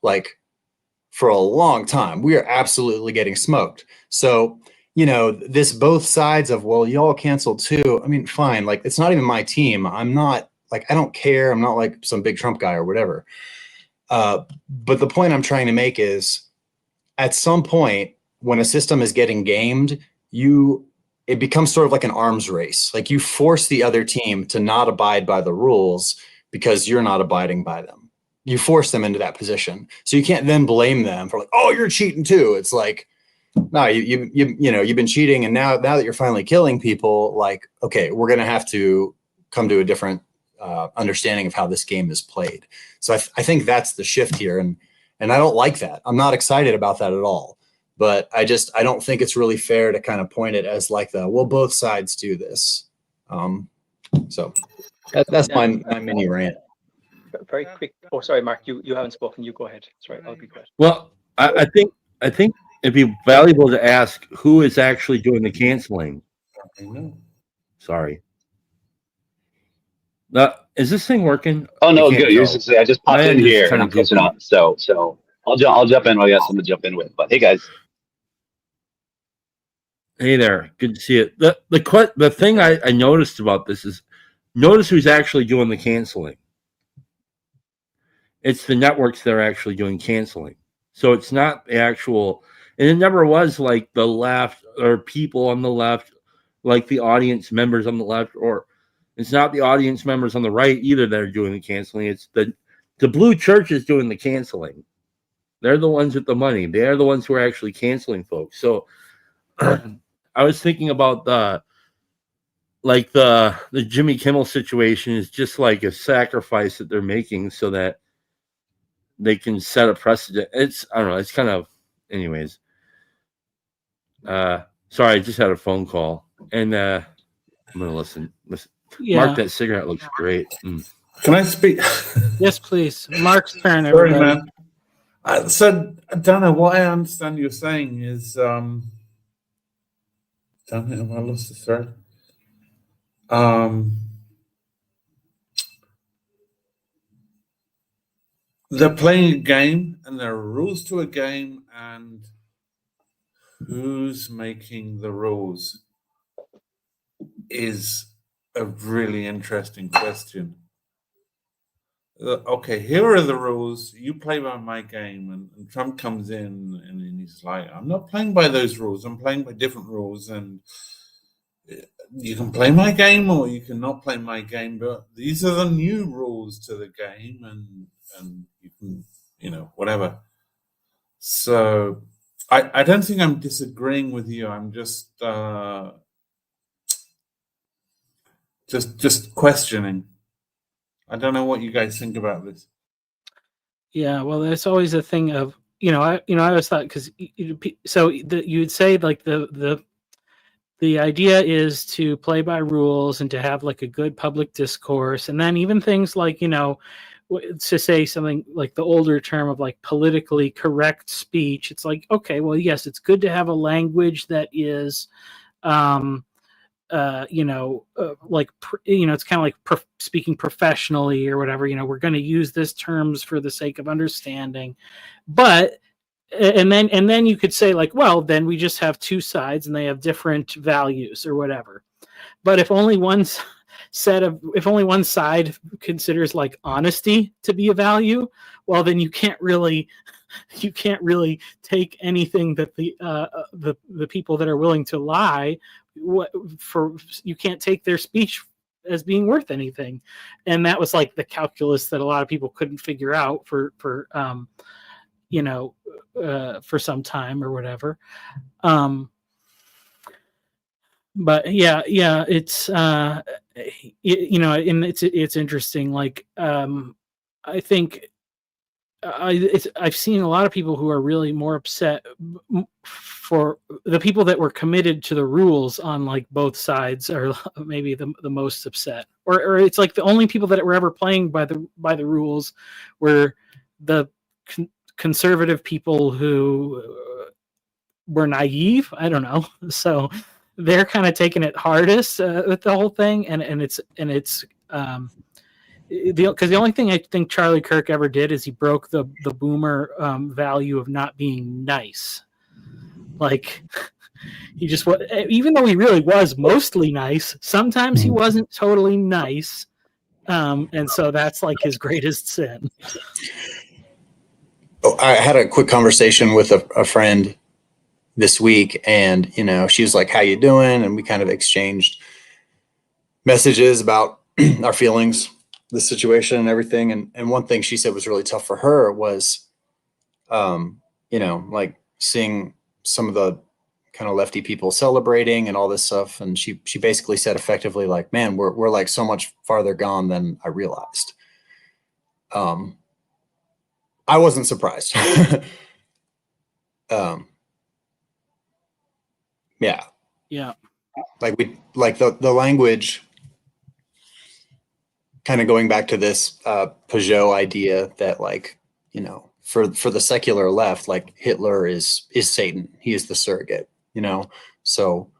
Like, for a long time, we are absolutely getting smoked. So, you know, this both sides of, well, y'all canceled too. I mean, fine. Like, it's not even my team. I'm not, like, I don't care. I'm not like some big Trump guy or whatever. But the point I'm trying to make is, at some point, when a system is getting gamed, it becomes sort of like an arms race. Like, you force the other team to not abide by the rules because you're not abiding by them. You force them into that position. So you can't then blame them for, like, oh, you're cheating too. It's like, no, you know, you've been cheating, and now that you're finally killing people, like, okay, we're going to have to come to a different understanding of how this game is played. So I think that's the shift here, and I don't like that. I'm not excited about that at all. But I don't think it's really fair to kind of point it as like well, both sides do this. So that's my mini rant. Very quick. Oh, sorry, Mark, you haven't spoken. You go ahead. Sorry, I'll be quiet. Well, I think it'd be valuable to ask who is actually doing the canceling. Sorry. Is this thing working? Oh no, good. I just popped in here and I'm catching up. So I'll jump in while you have something to jump in with. But hey, guys. Hey there, good to see it. The thing I noticed about this is, notice who's actually doing the canceling. It's the networks that are actually doing canceling. So it's not the actual, and it never was like the left or people on the left, like the audience members on the left, or it's not the audience members on the right either that are doing the canceling. It's the blue churches doing the canceling. They're the ones with the money. They're the ones who are actually canceling folks. So I was thinking about the Jimmy Kimmel situation is just like a sacrifice that they're making so that they can set a precedent. I don't know. It's kind of, anyways. Sorry, I just had a phone call, and I'm gonna listen. Yeah. Mark, that cigarette looks great. Can I speak? Yes, please. Mark's turn. Sorry, Everybody. man. So, Dana, what I understand you're saying is, damn it, have I lost the thread? they're playing a game, and there are rules to a game, and who's making the rules is a really interesting question. Okay, here are the rules. You play by my game, and Trump comes in and he's like, I'm not playing by those rules. I'm playing by different rules, and you can play my game or you cannot play my game, but these are the new rules to the game, and you can, whatever. So I don't think I'm disagreeing with you. I'm just questioning. I don't know what you guys think about this. Yeah, well, there's always a thing of I always thought because you'd say like the idea is to play by rules and to have like a good public discourse, and then even things like to say something like the older term of like politically correct speech. It's like, okay, well, yes, it's good to have a language that is it's kind of like speaking professionally or whatever. We're going to use this terms for the sake of understanding, but and then you could say like, well, then we just have two sides and they have different values or whatever. But if only one side considers like honesty to be a value, well, then you can't really take anything that the people that are willing to lie you can't take their speech as being worth anything. And that was like the calculus that a lot of people couldn't figure out for some time or whatever. But yeah, it's and it's interesting. Like I think I've seen a lot of people who are really more upset for the people that were committed to the rules on like both sides are maybe the most upset, or it's like the only people that were ever playing by the rules were the conservative people who were naive. I don't know. So they're kind of taking it hardest with the whole thing, and it's because the only thing I think Charlie Kirk ever did is he broke the boomer value of not being nice. Like he just even though he really was mostly nice, sometimes he wasn't totally nice, and so that's like his greatest sin. Oh, I had a quick conversation with a friend this week, and she was like, "How you doing?" And we kind of exchanged messages about our feelings, the situation, and everything. And one thing she said was really tough for her was, like seeing some of the kind of lefty people celebrating and all this stuff. And she basically said effectively, like, "Man, we're like so much farther gone than I realized." I wasn't surprised. Yeah. Like the language, kind of going back to this Peugeot idea that like, for the secular left, like Hitler is Satan. He is the surrogate, So,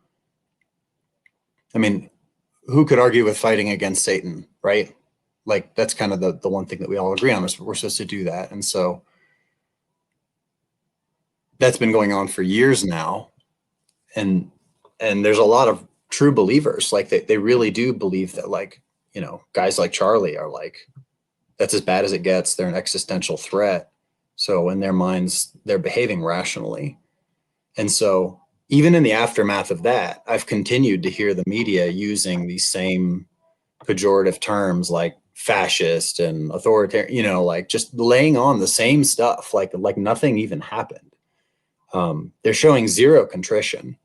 I mean, who could argue with fighting against Satan, right? Like that's kind of the one thing that we all agree on is we're supposed to do that. And so that's been going on for years now. And there's a lot of true believers, like they really do believe that, like, guys like Charlie are like, that's as bad as it gets. They're an existential threat. So in their minds, they're behaving rationally. And so even in the aftermath of that, I've continued to hear the media using these same pejorative terms like fascist and authoritarian, like just laying on the same stuff, like nothing even happened. They're showing zero contrition.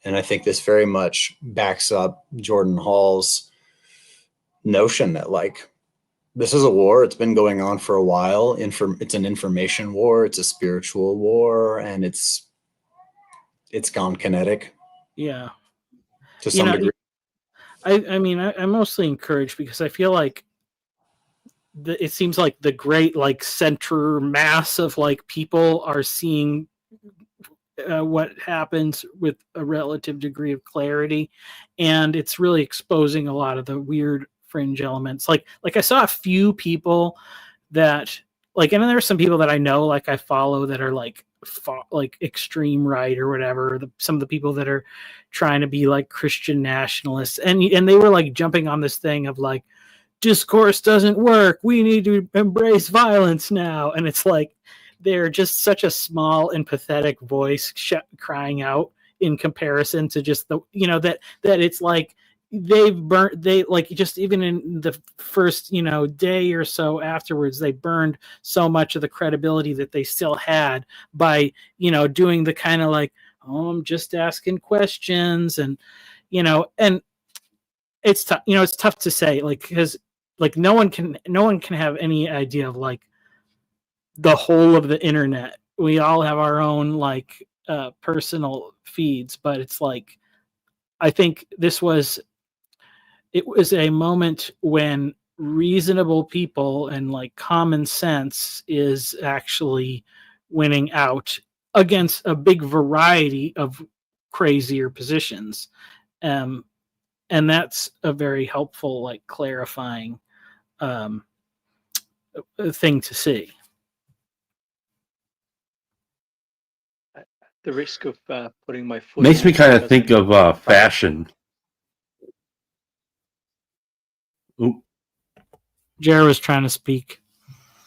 And I think this very much backs up Jordan Hall's notion that like, this is a war. It's been going on for a while. It's an information war. It's a spiritual war, and it's gone kinetic. Yeah. To some degree. I mean, I'm mostly encouraged because I feel like it seems like the great like center mass of like people are seeing what happens with a relative degree of clarity, and it's really exposing a lot of the weird fringe elements. Like I saw a few people that like, and then there's some people that I know, like I follow, that are like extreme right or whatever. Some of the people that are trying to be like Christian nationalists, and they were like jumping on this thing of like, discourse doesn't work, we need to embrace violence now. And it's like, they're just such a small and pathetic voice crying out in comparison to just the, that it's like they like, just even in the first, day or so afterwards, they burned so much of the credibility that they still had by, doing the kind of like, oh, I'm just asking questions. And, and it's tough, it's tough to say, like, because like no one can have any idea of like the whole of the internet. We all have our own like personal feeds, but it's like, I think it was a moment when reasonable people and like common sense is actually winning out against a big variety of crazier positions. And that's a very helpful, like, clarifying thing to see. At the risk of putting my foot Makes in me it, kind of because think I'm of fashion. Oop. Jared was trying to speak.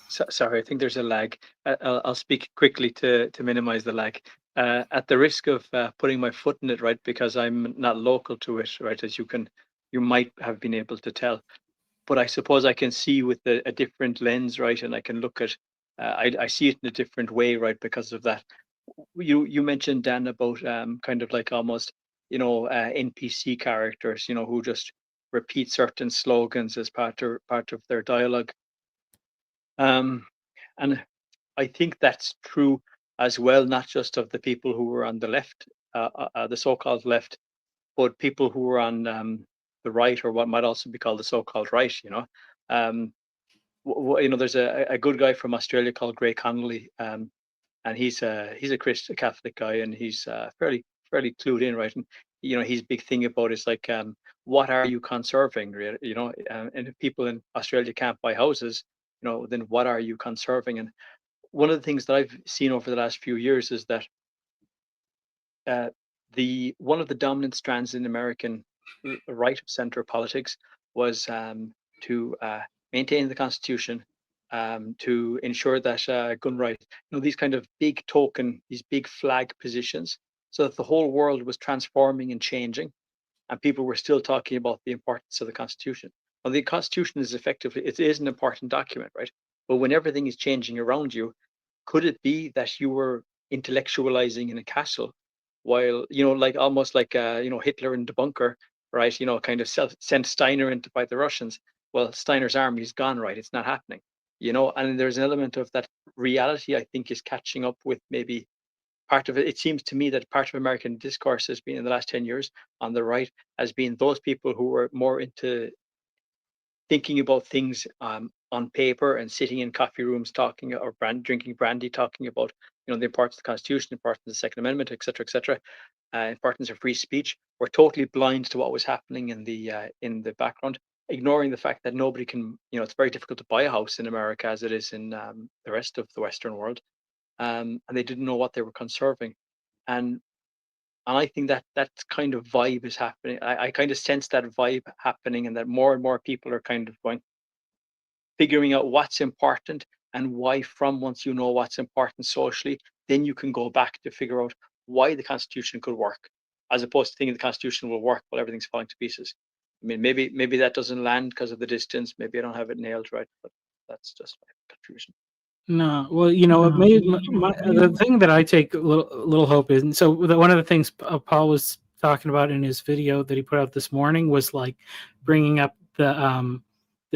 Sorry, I think there's a lag. I'll speak quickly to minimize the lag. At the risk of putting my foot in it, right, because I'm not local to it, right, as you might have been able to tell. But I suppose I can see with a different lens, right, and I can look at, I see it in a different way, right, because of that. You mentioned, Dan, about kind of like almost, NPC characters, who just repeat certain slogans as part of their dialogue. And I think that's true as well, not just of the people who were on the left, the so-called left, but people who were on the right, or what might also be called the so-called right. There's a good guy from Australia called Gray Connolly, and he's a Christian Catholic guy, and he's fairly clued in, right? And his big thing about is like, what are you conserving, really? And if people in Australia can't buy houses, then what are you conserving? And one of the things that I've seen over the last few years is that one of the dominant strands in American right of center politics was to maintain the Constitution, to ensure that gun rights, these kind of these big flag positions, so that the whole world was transforming and changing, and people were still talking about the importance of the Constitution. Well, the Constitution it is an important document, right? But when everything is changing around you, could it be that you were intellectualizing in a castle, while like almost like Hitler in the bunker, right? Kind of sent Steiner into fight the Russians. Well, Steiner's army is gone, right? It's not happening. And there's an element of that reality, I think, is catching up with maybe part of it. It seems to me that part of American discourse has been, in the last 10 years on the right, has been those people who were more into thinking about things on paper and sitting in coffee rooms talking, or drinking brandy, talking about the importance of the Constitution, the importance of the Second Amendment, etc., etc., importance of free speech. We're totally blind to what was happening in the background, ignoring the fact that nobody can, it's very difficult to buy a house in America as it is in the rest of the Western world, and they didn't know what they were conserving. And I think that kind of vibe is happening. I kind of sense that vibe happening, and that more and more people are kind of figuring out what's important and why. From once you know what's important socially, then you can go back to figure out why the Constitution could work, as opposed to thinking the Constitution will work while everything's falling to pieces. I mean, maybe that doesn't land because of the distance. Maybe I don't have it nailed right, but that's just my contribution. No, well, the thing that I take a little hope is, and so one of the things Paul was talking about in his video that he put out this morning was like bringing up the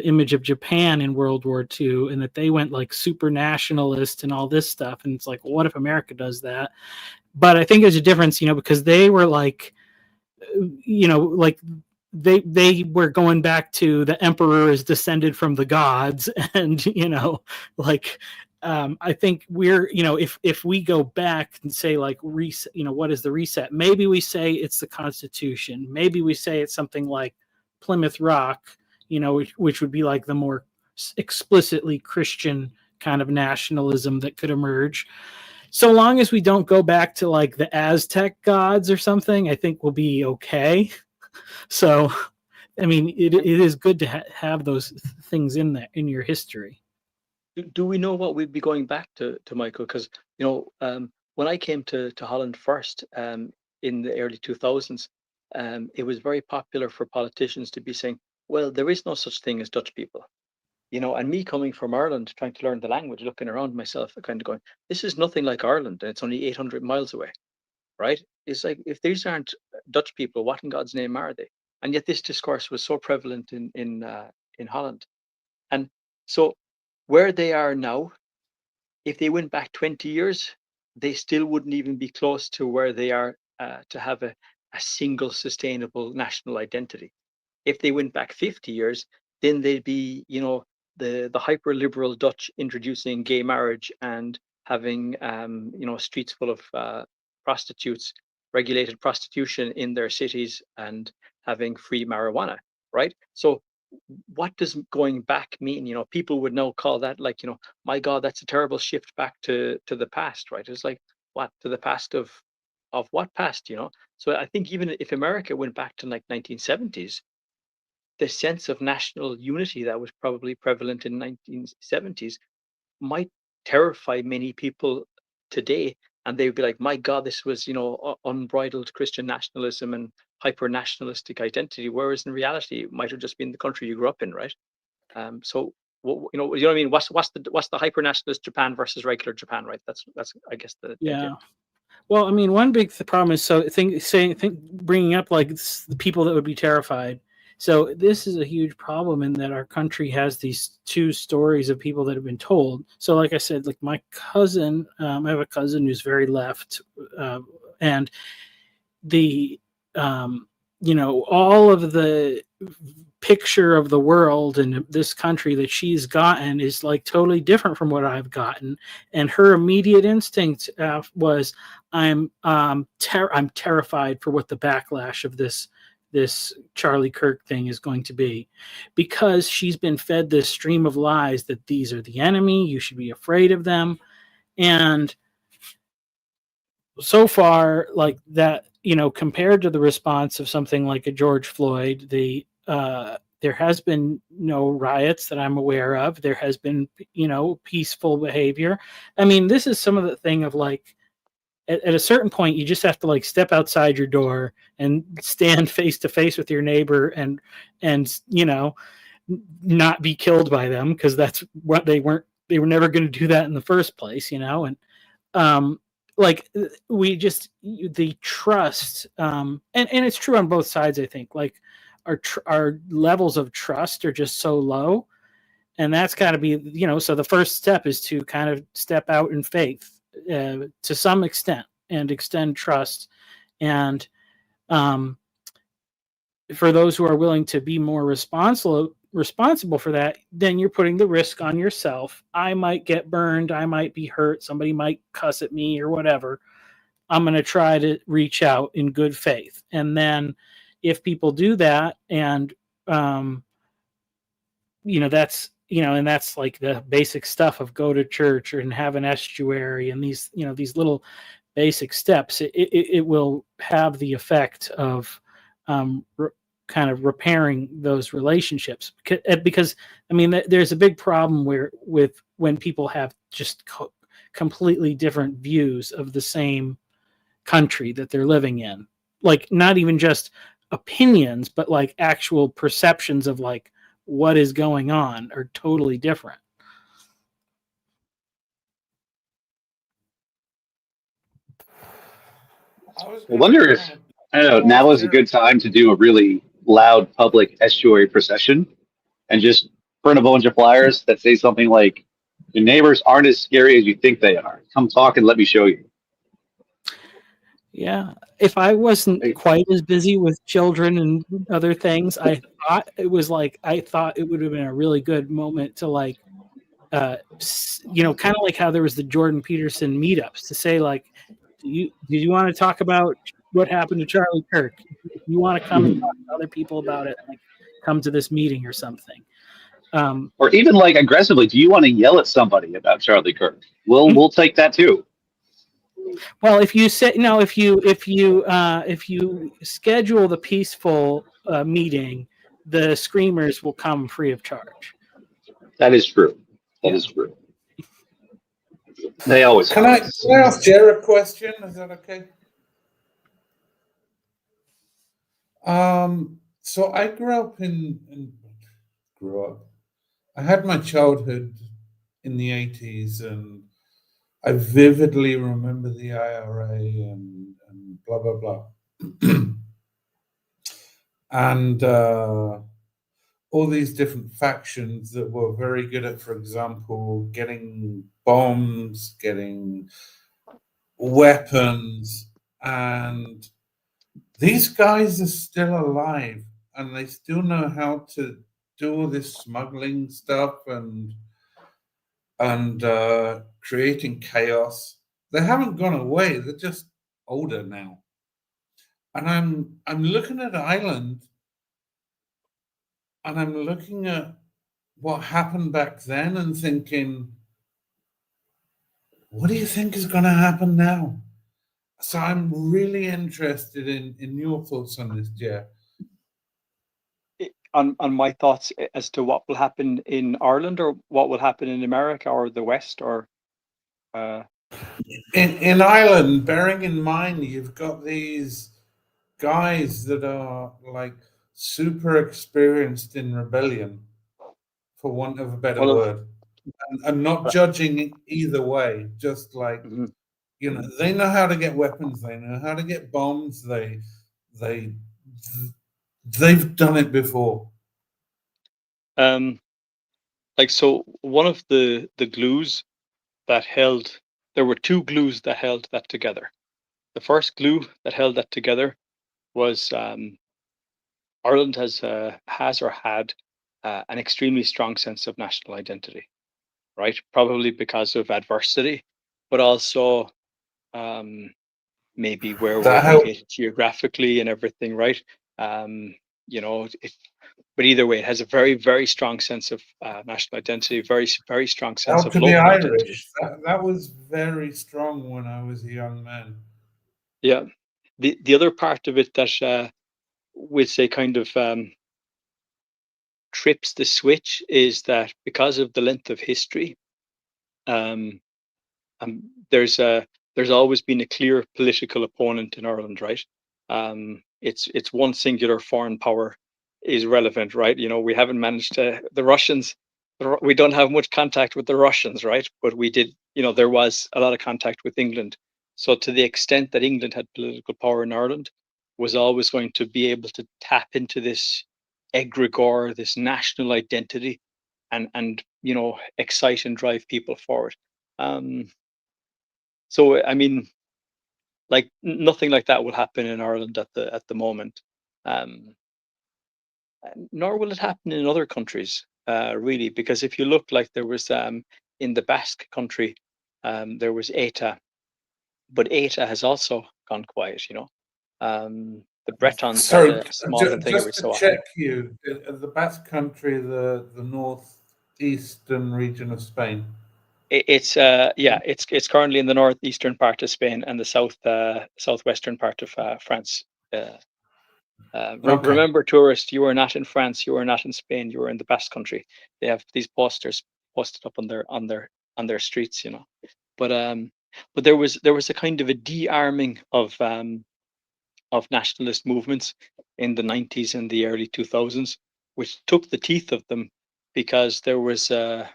image of Japan in World War II, and that they went like super nationalist and all this stuff, and it's like, well, what if America does that? But I think there's a difference, because they were like, like they were going back to the emperor is descended from the gods, and like I think we're, if we go back and say like reset, what is the reset? Maybe we say it's the Constitution. Maybe we say it's something like Plymouth Rock, which would be like the more explicitly Christian kind of nationalism that could emerge. So long as we don't go back to like the Aztec gods or something, I think we'll be okay. So, I mean, it is good to have those things in there in your history. Do we know what we'd be going back to Michael? Because when I came to Holland first in the early 2000s, it was very popular for politicians to be saying, well, there is no such thing as Dutch people. And me coming from Ireland, trying to learn the language, looking around myself, kind of going, this is nothing like Ireland, and it's only 800 miles away, right? It's like, if these aren't Dutch people, what in God's name are they? And yet this discourse was so prevalent in Holland. And so where they are now, if they went back 20 years, they still wouldn't even be close to where they are to have a single sustainable national identity. If they went back 50 years, then they'd be, the hyper liberal Dutch introducing gay marriage and having, streets full of prostitutes, regulated prostitution in their cities, and having free marijuana, right? So what does going back mean? People would now call that like, my God, that's a terrible shift back to the past, right? It's like, what, to the past of what past? So I think even if America went back to like 1970s, the sense of national unity that was probably prevalent in 1970s might terrify many people today, and they would be like, my God, this was unbridled Christian nationalism and hyper nationalistic identity, whereas in reality it might have just been the country you grew up in, right? So you know what I mean? What's the hyper nationalist Japan versus regular Japan, right? That's I guess the idea. Well, I mean, one big problem is bringing up like the people that would be terrified. So this is a huge problem in that our country has these two stories of people that have been told. So like I said, like my cousin, I have a cousin who's very left, and the, all of the picture of the world and this country that she's gotten is like totally different from what I've gotten. And her immediate instinct was, I'm terrified for what the backlash of this Charlie Kirk thing is going to be, because she's been fed this stream of lies that these are the enemy, you should be afraid of them. And so far, like that, compared to the response of something like a George Floyd, there has been no riots that I'm aware of. There has been, peaceful behavior. I mean, this is some of the thing of like, at a certain point, you just have to like step outside your door and stand face to face with your neighbor and not be killed by them, because that's what they were never going to do that in the first place, and like the trust, and it's true on both sides. I think like our levels of trust are just so low, and that's got to be, so the first step is to kind of step out in faith. To some extent, and extend trust, and for those who are willing to be more responsible for that, then you're putting the risk on yourself. I might get burned, I might be hurt, somebody might cuss at me or whatever. I'm going to try to reach out in good faith, and then if people do that, and that's and that's like the basic stuff of go to church and have an estuary and these little basic steps, it will have the effect of kind of repairing those relationships, because I mean there's a big problem with when people have just completely different views of the same country that they're living in, like not even just opinions, but like actual perceptions of like what is going on are totally different. I wonder if, I don't know, now is a good time to do a really loud public estuary procession and just print a bunch of flyers that say something like, your neighbors aren't as scary as you think they are. Come talk and let me show you. Yeah. If I wasn't quite as busy with children and other things, I thought it would have been a really good moment to like, kind of like how there was the Jordan Peterson meetups, to say like, do you want to talk about what happened to Charlie Kirk? If you want to come and talk to other people about it, like come to this meeting or something. Or even like aggressively, do you want to yell at somebody about Charlie Kirk? We'll take that too. Well, if you say no, if you schedule the peaceful meeting, the screamers will come free of charge. That is true. That is true. They always Can are. I ask Jared a question? Is that okay? So I grew up. I had my childhood in the 80s, and I vividly remember the IRA and blah blah blah, and all these different factions that were very good at, for example, getting bombs, getting weapons, and these guys are still alive, and they still know how to do all this smuggling stuff and creating chaos. They haven't gone away. They're just older now. And I'm looking at Ireland, and I'm looking at what happened back then and thinking, what do you think is going to happen now? So I'm really interested in your thoughts on this, Jeff. On my thoughts as to what will happen in Ireland, or what will happen in America or the West, or in Ireland, bearing in mind you've got these guys that are like super experienced in rebellion, for want of a better word, and not judging either way, just like they know how to get weapons, they know how to get bombs, they've done it before. Like, so one of the glues that held, there were two glues that held that together. The first glue that held that together was Ireland has or had an extremely strong sense of national identity, right? Probably because of adversity, but also maybe where we're located geographically and everything, right? But either way, it has a very, very strong sense of national identity, very, very strong sense of local identity. That was very strong when I was a young man. Yeah. The other part of it that we'd say kind of trips the switch is that because of the length of history, there's always been a clear political opponent in Ireland, right? It's one singular foreign power is relevant, right? We haven't managed to, the Russians, we don't have much contact with the Russians, right? But we did, there was a lot of contact with England. So to the extent that England had political power in Ireland, was always going to be able to tap into this egregore, this national identity, and excite and drive people forward. So I mean, like nothing like that will happen in Ireland at the moment. Nor will it happen in other countries, really, because if you look, like there was in the Basque country, there was ETA, but ETA has also gone quiet. The Bretons had a small thing every so often. Check you, the Basque country, the northeastern region of Spain. It's currently in the northeastern part of Spain and the southwestern part of France. Remember, tourist, you are not in France, you are not in Spain, you are in the Basque country. They have these posters posted up on their streets, But there was a kind of a de-arming of nationalist movements in the 90s and the early 2000s, which took the teeth of them, because there was a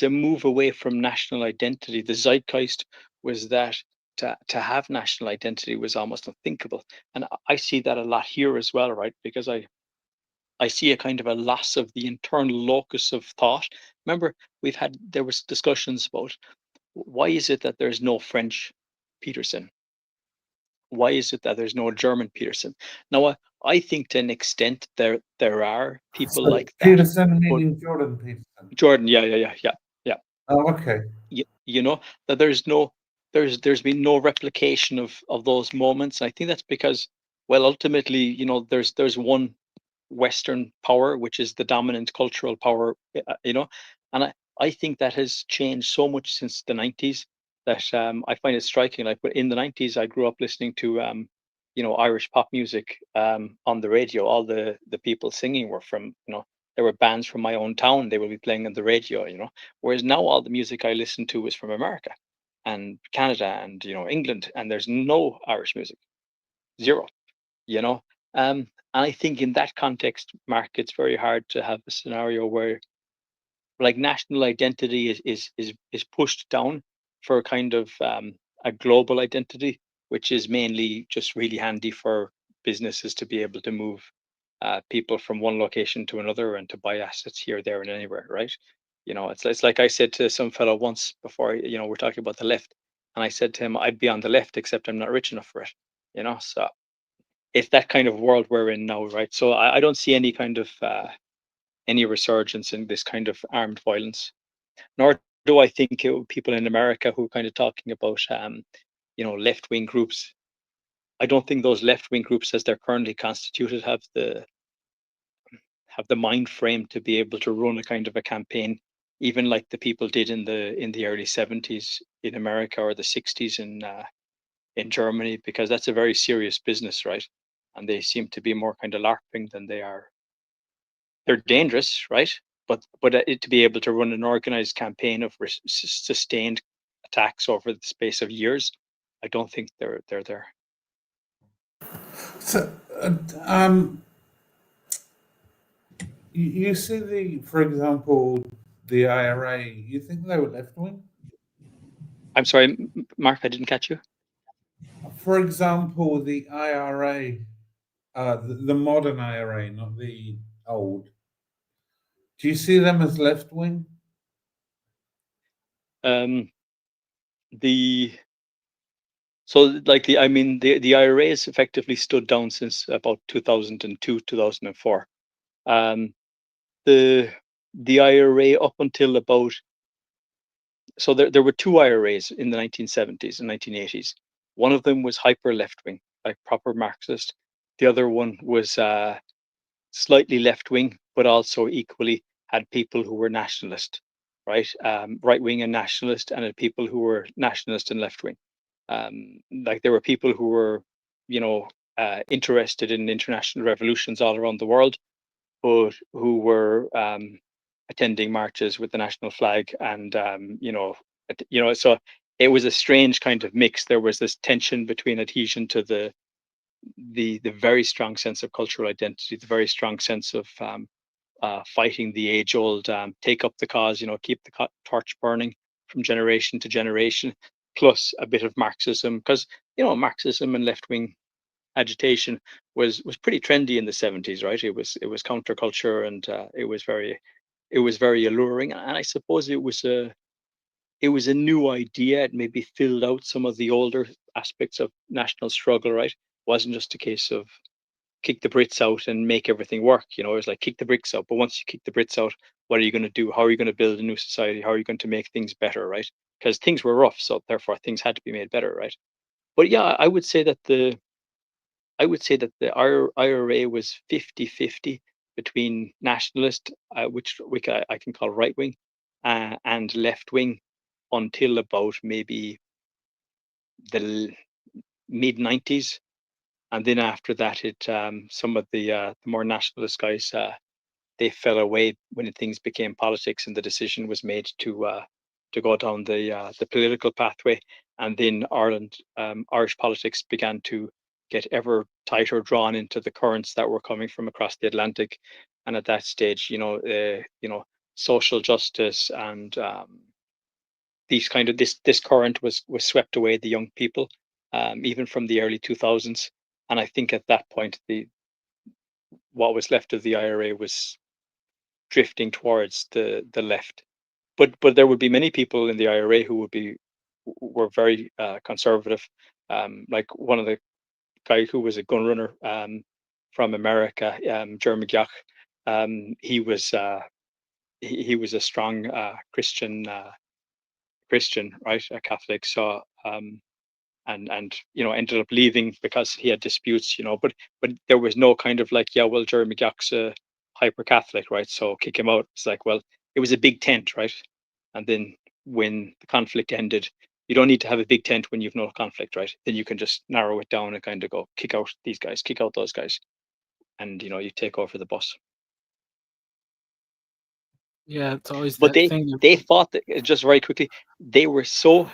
move away from national identity. The zeitgeist was that to have national identity was almost unthinkable. And I see that a lot here as well, right? Because I see a kind of a loss of the internal locus of thought. Remember, there was discussions about why is it that there's no French Peterson? Why is it that there's no German Peterson? Now, I think to an extent there are people like that. Peterson meaning Jordan Peterson. Jordan, yeah. Oh, okay. That there's been no replication of those moments. And I think that's because, well, ultimately, there's one Western power, which is the dominant cultural power, and I think that has changed so much since the 90s that I find it striking. Like, but in the 90s, I grew up listening to Irish pop music on the radio. All the people singing were from, there were bands from my own town. They would be playing on the radio, Whereas now all the music I listen to is from America and Canada and England, and there's no Irish music, zero. And I think in that context, Mark, it's very hard to have a scenario where like national identity is pushed down for kind of a global identity, which is mainly just really handy for businesses to be able to move people from one location to another and to buy assets here, there, and anywhere, right? It's like I said to some fellow once before, we're talking about the left, and I said to him, I'd be on the left, except I'm not rich enough for it, So it's that kind of world we're in now, right? So I don't see any kind of any resurgence in this kind of armed violence, nor do I think people in America who are kind of talking about, left-wing groups. I don't think those left-wing groups, as they're currently constituted, have the mind frame to be able to run a kind of a campaign, even like the people did in the early 70s in America or the 60s in Germany, because that's a very serious business, right? And they seem to be more kind of LARPing than they are. They're dangerous, right? But to be able to run an organized campaign of sustained attacks over the space of years, I don't think they're there. So, you see for example, the IRA. You think they were left wing? I'm sorry, Mark, I didn't catch you. For example, the IRA, the modern IRA, not the old. Do you see them as left wing? The IRA has effectively stood down since about 2002, 2004. The IRA up until about, so there were two IRAs in the 1970s and 1980s. One of them was hyper left wing, like proper Marxist. The other one was slightly left wing, but also equally had people who were nationalist, right? Right wing and nationalist, and had people who were nationalist and left wing. Like there were people who were, interested in international revolutions all around the world, but who were attending marches with the national flag, and so it was a strange kind of mix. There was this tension between adhesion to the very strong sense of cultural identity, the very strong sense of fighting the age-old take up the cause, keep the torch burning from generation to generation, plus a bit of Marxism, because Marxism and left-wing agitation was pretty trendy in the 70s, right? It was counterculture, and it was very alluring, and I suppose it was a new idea. It maybe filled out some of the older aspects of national struggle, right? It wasn't just a case of kick the Brits out and make everything work. It was like kick the Brits out, but once you kick the Brits out, what are you going to do? How are you going to build a new society? How are you going to make things better, right? Because things were rough, so therefore things had to be made better, right? But yeah, I would say that the IRA was 50-50 between nationalist, which I can call right wing, and left wing, until about maybe the mid 90s. And then after that, some of the more nationalist guys, they fell away when things became politics, and the decision was made to go down the political pathway. And then Irish politics began to get ever tighter drawn into the currents that were coming from across the Atlantic. And at that stage, social justice and this current was swept away the young people, even from the early 2000s. And I think at that point, what was left of the IRA was drifting towards the left. But there would be many people in the IRA who were very conservative. Like one of the guy who was a gun runner from America, Jeremy Gach. He was a strong Christian, right, a Catholic. So and ended up leaving because he had disputes, but there was no kind of like, yeah, well, Jerry McGoug's a hyper Catholic, right? So kick him out. It's like, well, it was a big tent, right? And then when the conflict ended, you don't need to have a big tent when you've no conflict, right? Then you can just narrow it down and kind of go, kick out these guys, kick out those guys, and you take over the bus. Yeah, it's always But that thing. they fought just very quickly. The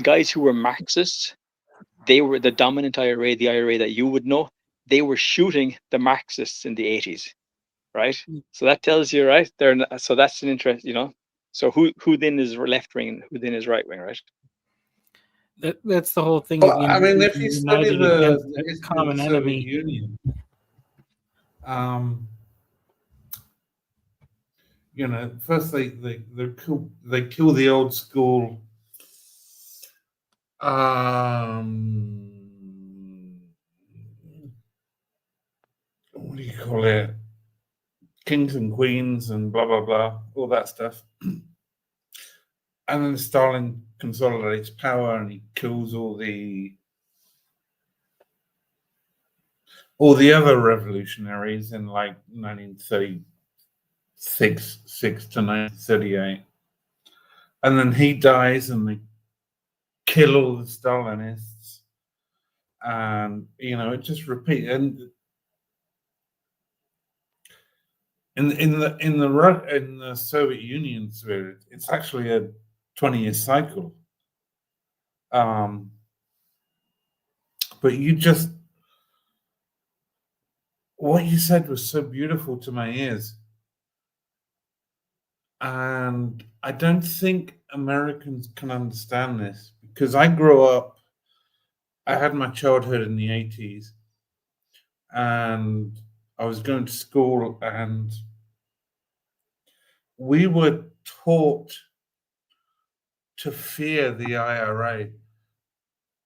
guys who were Marxists, they were the dominant IRA, the IRA that you would know. They were shooting the Marxists in the 80s, right? So that tells you, right? So that's an interest, So who then is left wing and who then is right wing, right? That's the whole thing. Well, I mean, if you study united the against a history of common the Soviet enemy. Union, first they kill the old school. What do you call it? Kings and queens and blah blah blah, all that stuff. And then Stalin consolidates power and he kills all the other revolutionaries in like 1936 to 1938. And then he dies and they kill all the Stalinists. And it just repeats. And in the Soviet Union spirit, it's actually a 20-year cycle. But what you said was so beautiful to my ears. And I don't think Americans can understand this because I had my childhood in the 80s and I was going to school and we were taught to fear the IRA.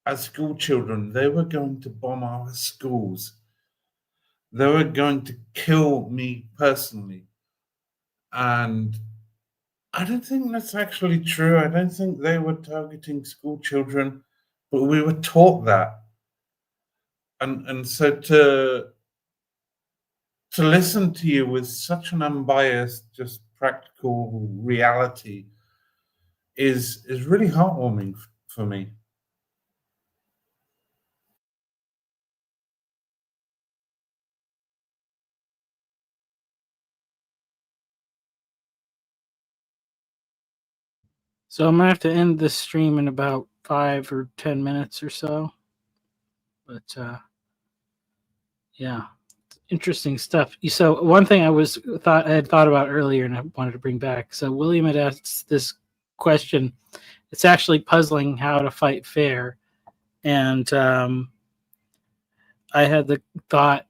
As school children, they were going to bomb our schools. They were going to kill me personally. And I don't think that's actually true. I don't think they were targeting school children, but we were taught that. And so to listen to you with such an unbiased, just practical reality is really heartwarming for me. So I'm gonna have to end this stream in about 5 or 10 minutes or so. But yeah, interesting stuff. So one thing I had thought about earlier and I wanted to bring back. So William had asked this question. It's actually puzzling how to fight fair. And I had the thought,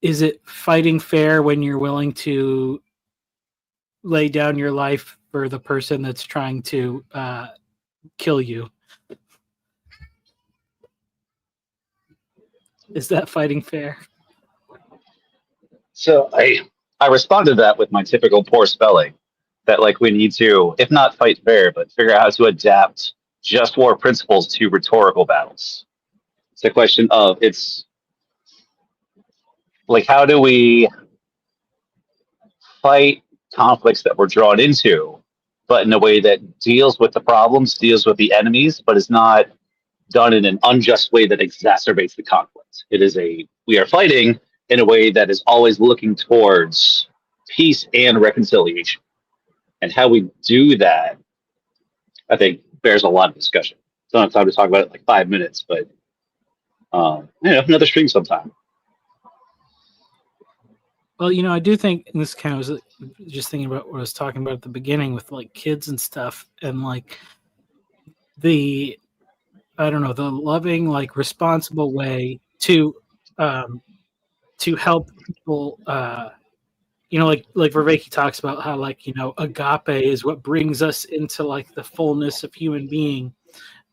is it fighting fair when you're willing to lay down your life for the person that's trying to kill you? Is that fighting fair? So I responded to that with my typical poor spelling, that like we need to, if not fight fair, but figure out how to adapt just war principles to rhetorical battles. It's a question of, it's like, how do we fight conflicts that we're drawn into, but in a way that deals with the problems, deals with the enemies, but is not done in an unjust way that exacerbates the conflict. We are fighting in a way that is always looking towards peace and reconciliation. And how we do that, I think, bears a lot of discussion. Don't have time to talk about it in like 5 minutes, but another stream sometime. Well, I do think, and this kind of was just thinking about what I was talking about at the beginning with like kids and stuff, and like the loving, like responsible way to help people. Like Vervaeke talks about how agape is what brings us into like the fullness of human being,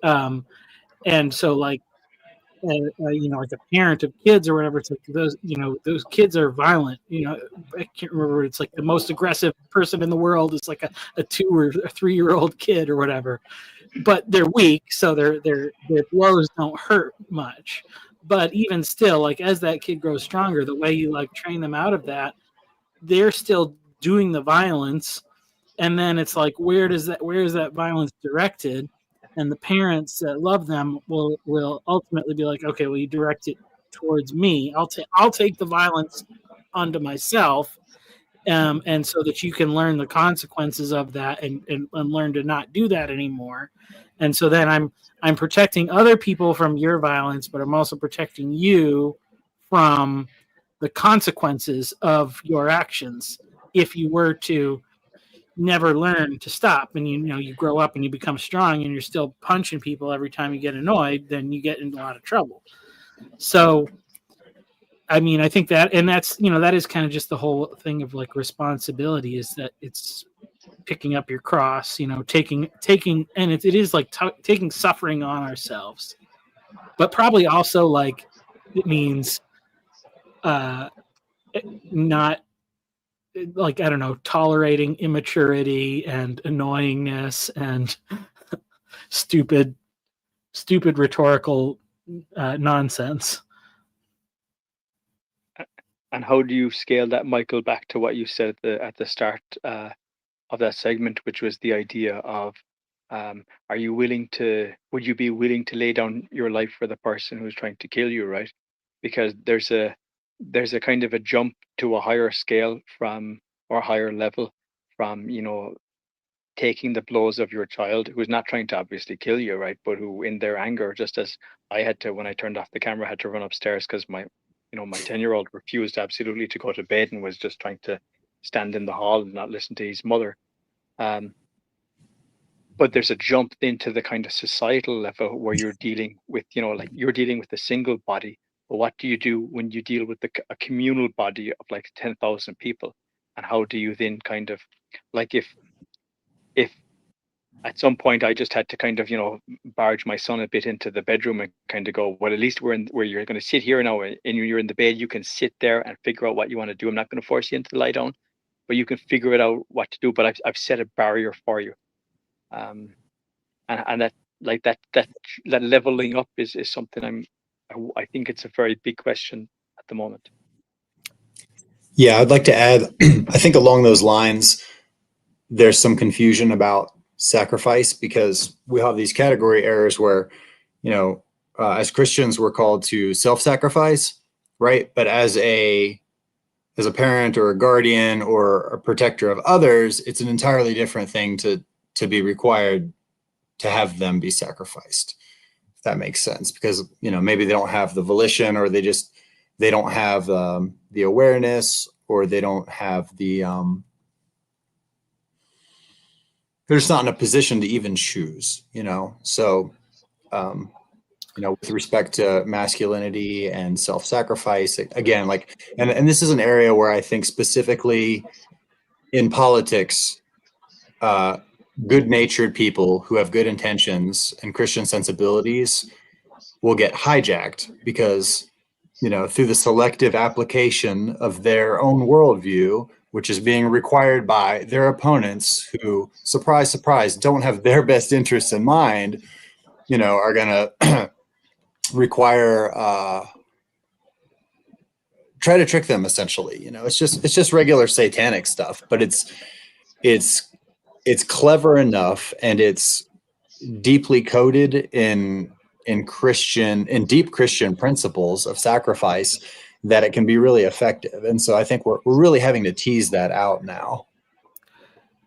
and so like a parent of kids or whatever, it's like those kids are violent. I can't remember. It's like the most aggressive person in the world is like a 2 or 3 year old kid or whatever. but they're weak, so their blows don't hurt much. But even still, like as that kid grows stronger, the way you like train them out of that, they're still doing the violence, and then it's like where is that violence directed? And the parents that love them will ultimately be like, okay, well, you direct it towards me. I'll take the violence onto myself, and so that you can learn the consequences of that and learn to not do that anymore. And so then I'm protecting other people from your violence, but I'm also protecting you from the consequences of your actions if you were to never learn to stop, and you grow up and you become strong and you're still punching people every time you get annoyed, then you get into a lot of trouble. So I mean, I think that, and that's, that is kind of just the whole thing of like responsibility, is that it's picking up your cross, taking, and it is like taking suffering on ourselves, but probably also like it means not like, I don't know, tolerating immaturity and annoyingness and stupid rhetorical nonsense. And how do you scale that, Michael, back to what you said at the start of that segment, which was the idea of, would you be willing to lay down your life for the person who's trying to kill you, right? Because there's a kind of a jump to a higher scale or higher level from, taking the blows of your child, who's not trying to obviously kill you, right? But who in their anger, just as I had to, when I turned off the camera, had to run upstairs because my 10-year-old refused absolutely to go to bed and was just trying to stand in the hall and not listen to his mother. But there's a jump into the kind of societal level where you're dealing with, like you're dealing with a single body. But what do you do when you deal with a communal body of like 10,000 people? And how do you then kind of, like, if at some point I just had to kind of, barge my son a bit into the bedroom and kind of go, well, at least where you're going to sit here now and you're in the bed, you can sit there and figure out what you want to do. I'm not going to force you into the lie down, but you can figure it out what to do. But I've set a barrier for you. And that, like that leveling up is something I think it's a very big question at the moment. Yeah, I'd like to add, I think along those lines, there's some confusion about sacrifice, because we have these category errors where, as Christians, we're called to self-sacrifice, right? But as a parent or a guardian or a protector of others, it's an entirely different thing to be required to have them be sacrificed, if that makes sense. Because, maybe they don't have the volition, or they don't have the awareness, or they don't have the, they're just not in a position to even choose, So, with respect to masculinity and self-sacrifice, again, like, and this is an area where I think specifically in politics, good-natured people who have good intentions and Christian sensibilities will get hijacked because, through the selective application of their own worldview, which is being required by their opponents who, surprise, surprise, don't have their best interests in mind, are going to require, try to trick them, essentially. It's just regular satanic stuff, but it's clever enough, and it's deeply coded in deep Christian principles of sacrifice, that it can be really effective. And so I think we're really having to tease that out now.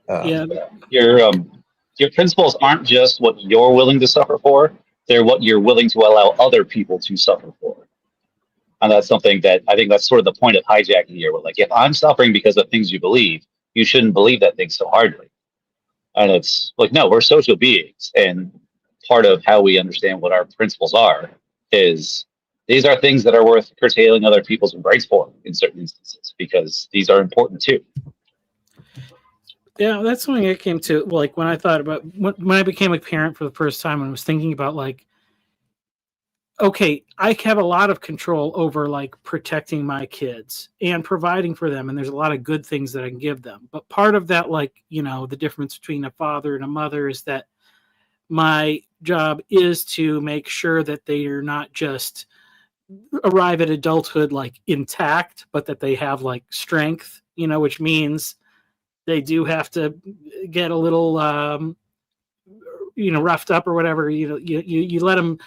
Yeah. Your principles aren't just what you're willing to suffer for; they're what you're willing to allow other people to suffer for. And that's something that I think that's sort of the point of hijacking here. Where, like, if I'm suffering because of things you believe, you shouldn't believe that thing so hardly. And it's like, no, we're social beings, and part of how we understand what our principles are is these are things that are worth curtailing other people's rights for in certain instances, because these are important too. Yeah, that's something I came to, like, when I thought about when I became a parent for the first time, and I was thinking about, like, okay, I have a lot of control over, like, protecting my kids and providing for them, and there's a lot of good things that I can give them. But part of that, like, the difference between a father and a mother is that my job is to make sure that they are not just arrive at adulthood like intact, but that they have like strength, which means they do have to get a little roughed up or whatever. You let them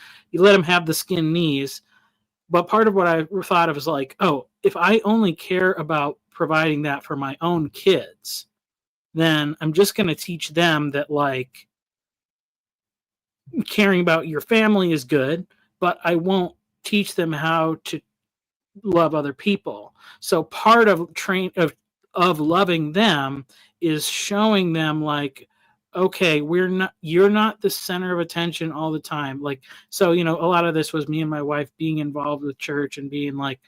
have the skin knees. But part of what I thought of is like, oh, if I only care about providing that for my own kids, then I'm just going to teach them that like caring about your family is good, but I won't teach them how to love other people. So part of of loving them is showing them like, okay, you're not the center of attention all the time. Like, so, a lot of this was me and my wife being involved with church and being like,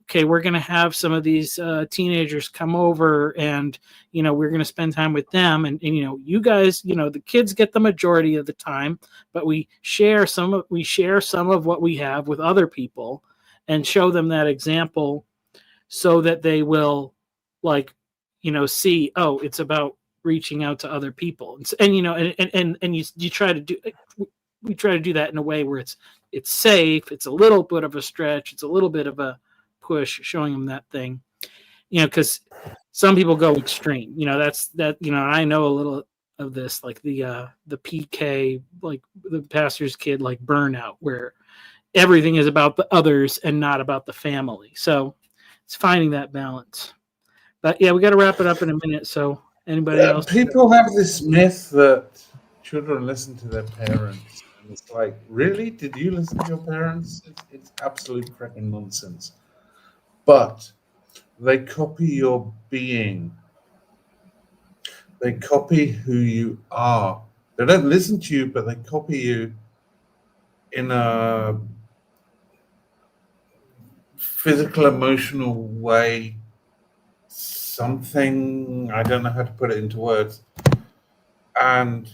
okay, we're going to have some of these teenagers come over and, we're going to spend time with them. And, you guys, the kids get the majority of the time, but we share some of what we have with other people and show them that example so that they will like, see, oh, it's about reaching out to other people. And you try to do, we try to do that in a way where it's safe. It's a little bit of a stretch. It's a little bit of a push, showing them that thing, because some people go extreme. That's that. I know a little of this, like the PK, like the pastor's kid, like burnout, where everything is about the others and not about the family. So it's finding that balance. But yeah, we got to wrap it up in a minute. So anybody else? People have this myth that children listen to their parents. And it's like, really? Did you listen to your parents? It's absolute freaking nonsense. But they copy your being. They copy who you are. They don't listen to you, but they copy you in a physical, emotional way. Something, I don't know how to put it into words. And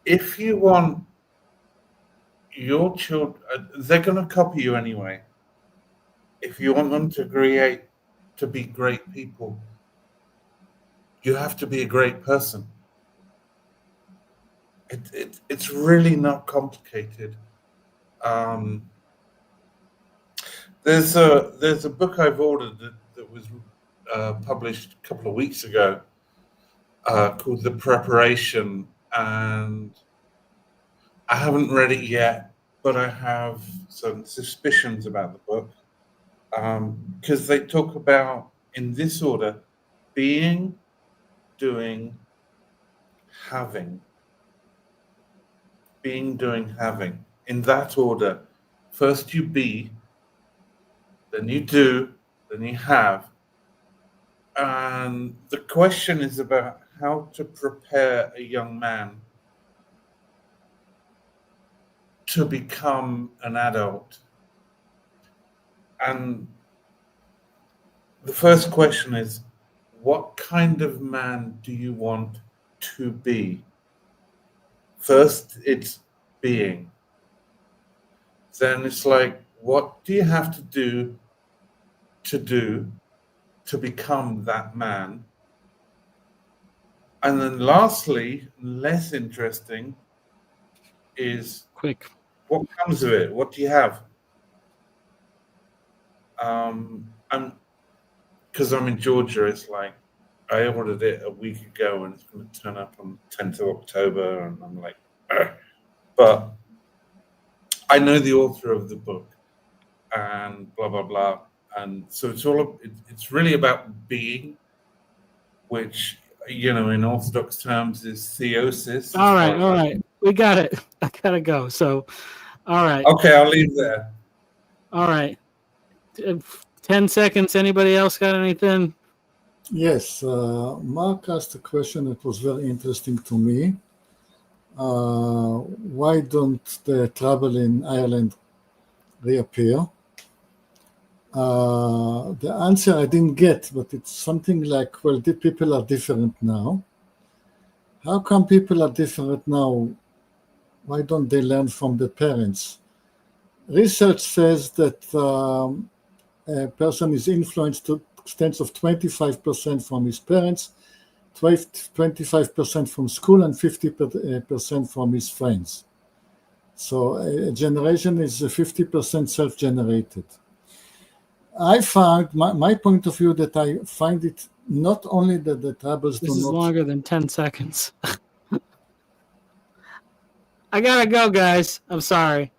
if you want your children, they're going to copy you anyway. If you want them to be great people, you have to be a great person. It's really not complicated. There's a book I've ordered that was published a couple of weeks ago called The Preparation, and I haven't read it yet, but I have some suspicions about the book because they talk about, in this order, being, doing, having. Being, doing, having. In that order. First you be, then you do, then you have. And the question is about how to prepare a young man to become an adult. And the first question is, what kind of man do you want to be? First, it's being. Then it's like, what do you have to do to become that man? And then lastly, less interesting, is quick. What comes of it? What do you have? Because I'm in Georgia, it's like I ordered it a week ago and it's going to turn up on 10th of October, and I'm like, ugh. But I know the author of the book and blah blah blah, and so it's really about being, which in Orthodox terms is theosis. All right, we got it. I gotta go. So, all right. Okay, I'll leave there. All right. 10 seconds. Anybody else got anything? Yes, Mark asked a question that was very interesting to me. Why don't the trouble in Ireland reappear? The answer I didn't get, but it's something like, well, the people are different now. How come people are different now? Why don't they learn from the parents? Research says that a person is influenced to stands of 25% from his parents, 25% from school, and 50% from his friends. So a generation is 50% self-generated. I found my point of view that I find it not only that the troubles This do is not. longer than 10 seconds. I gotta go, guys. I'm sorry.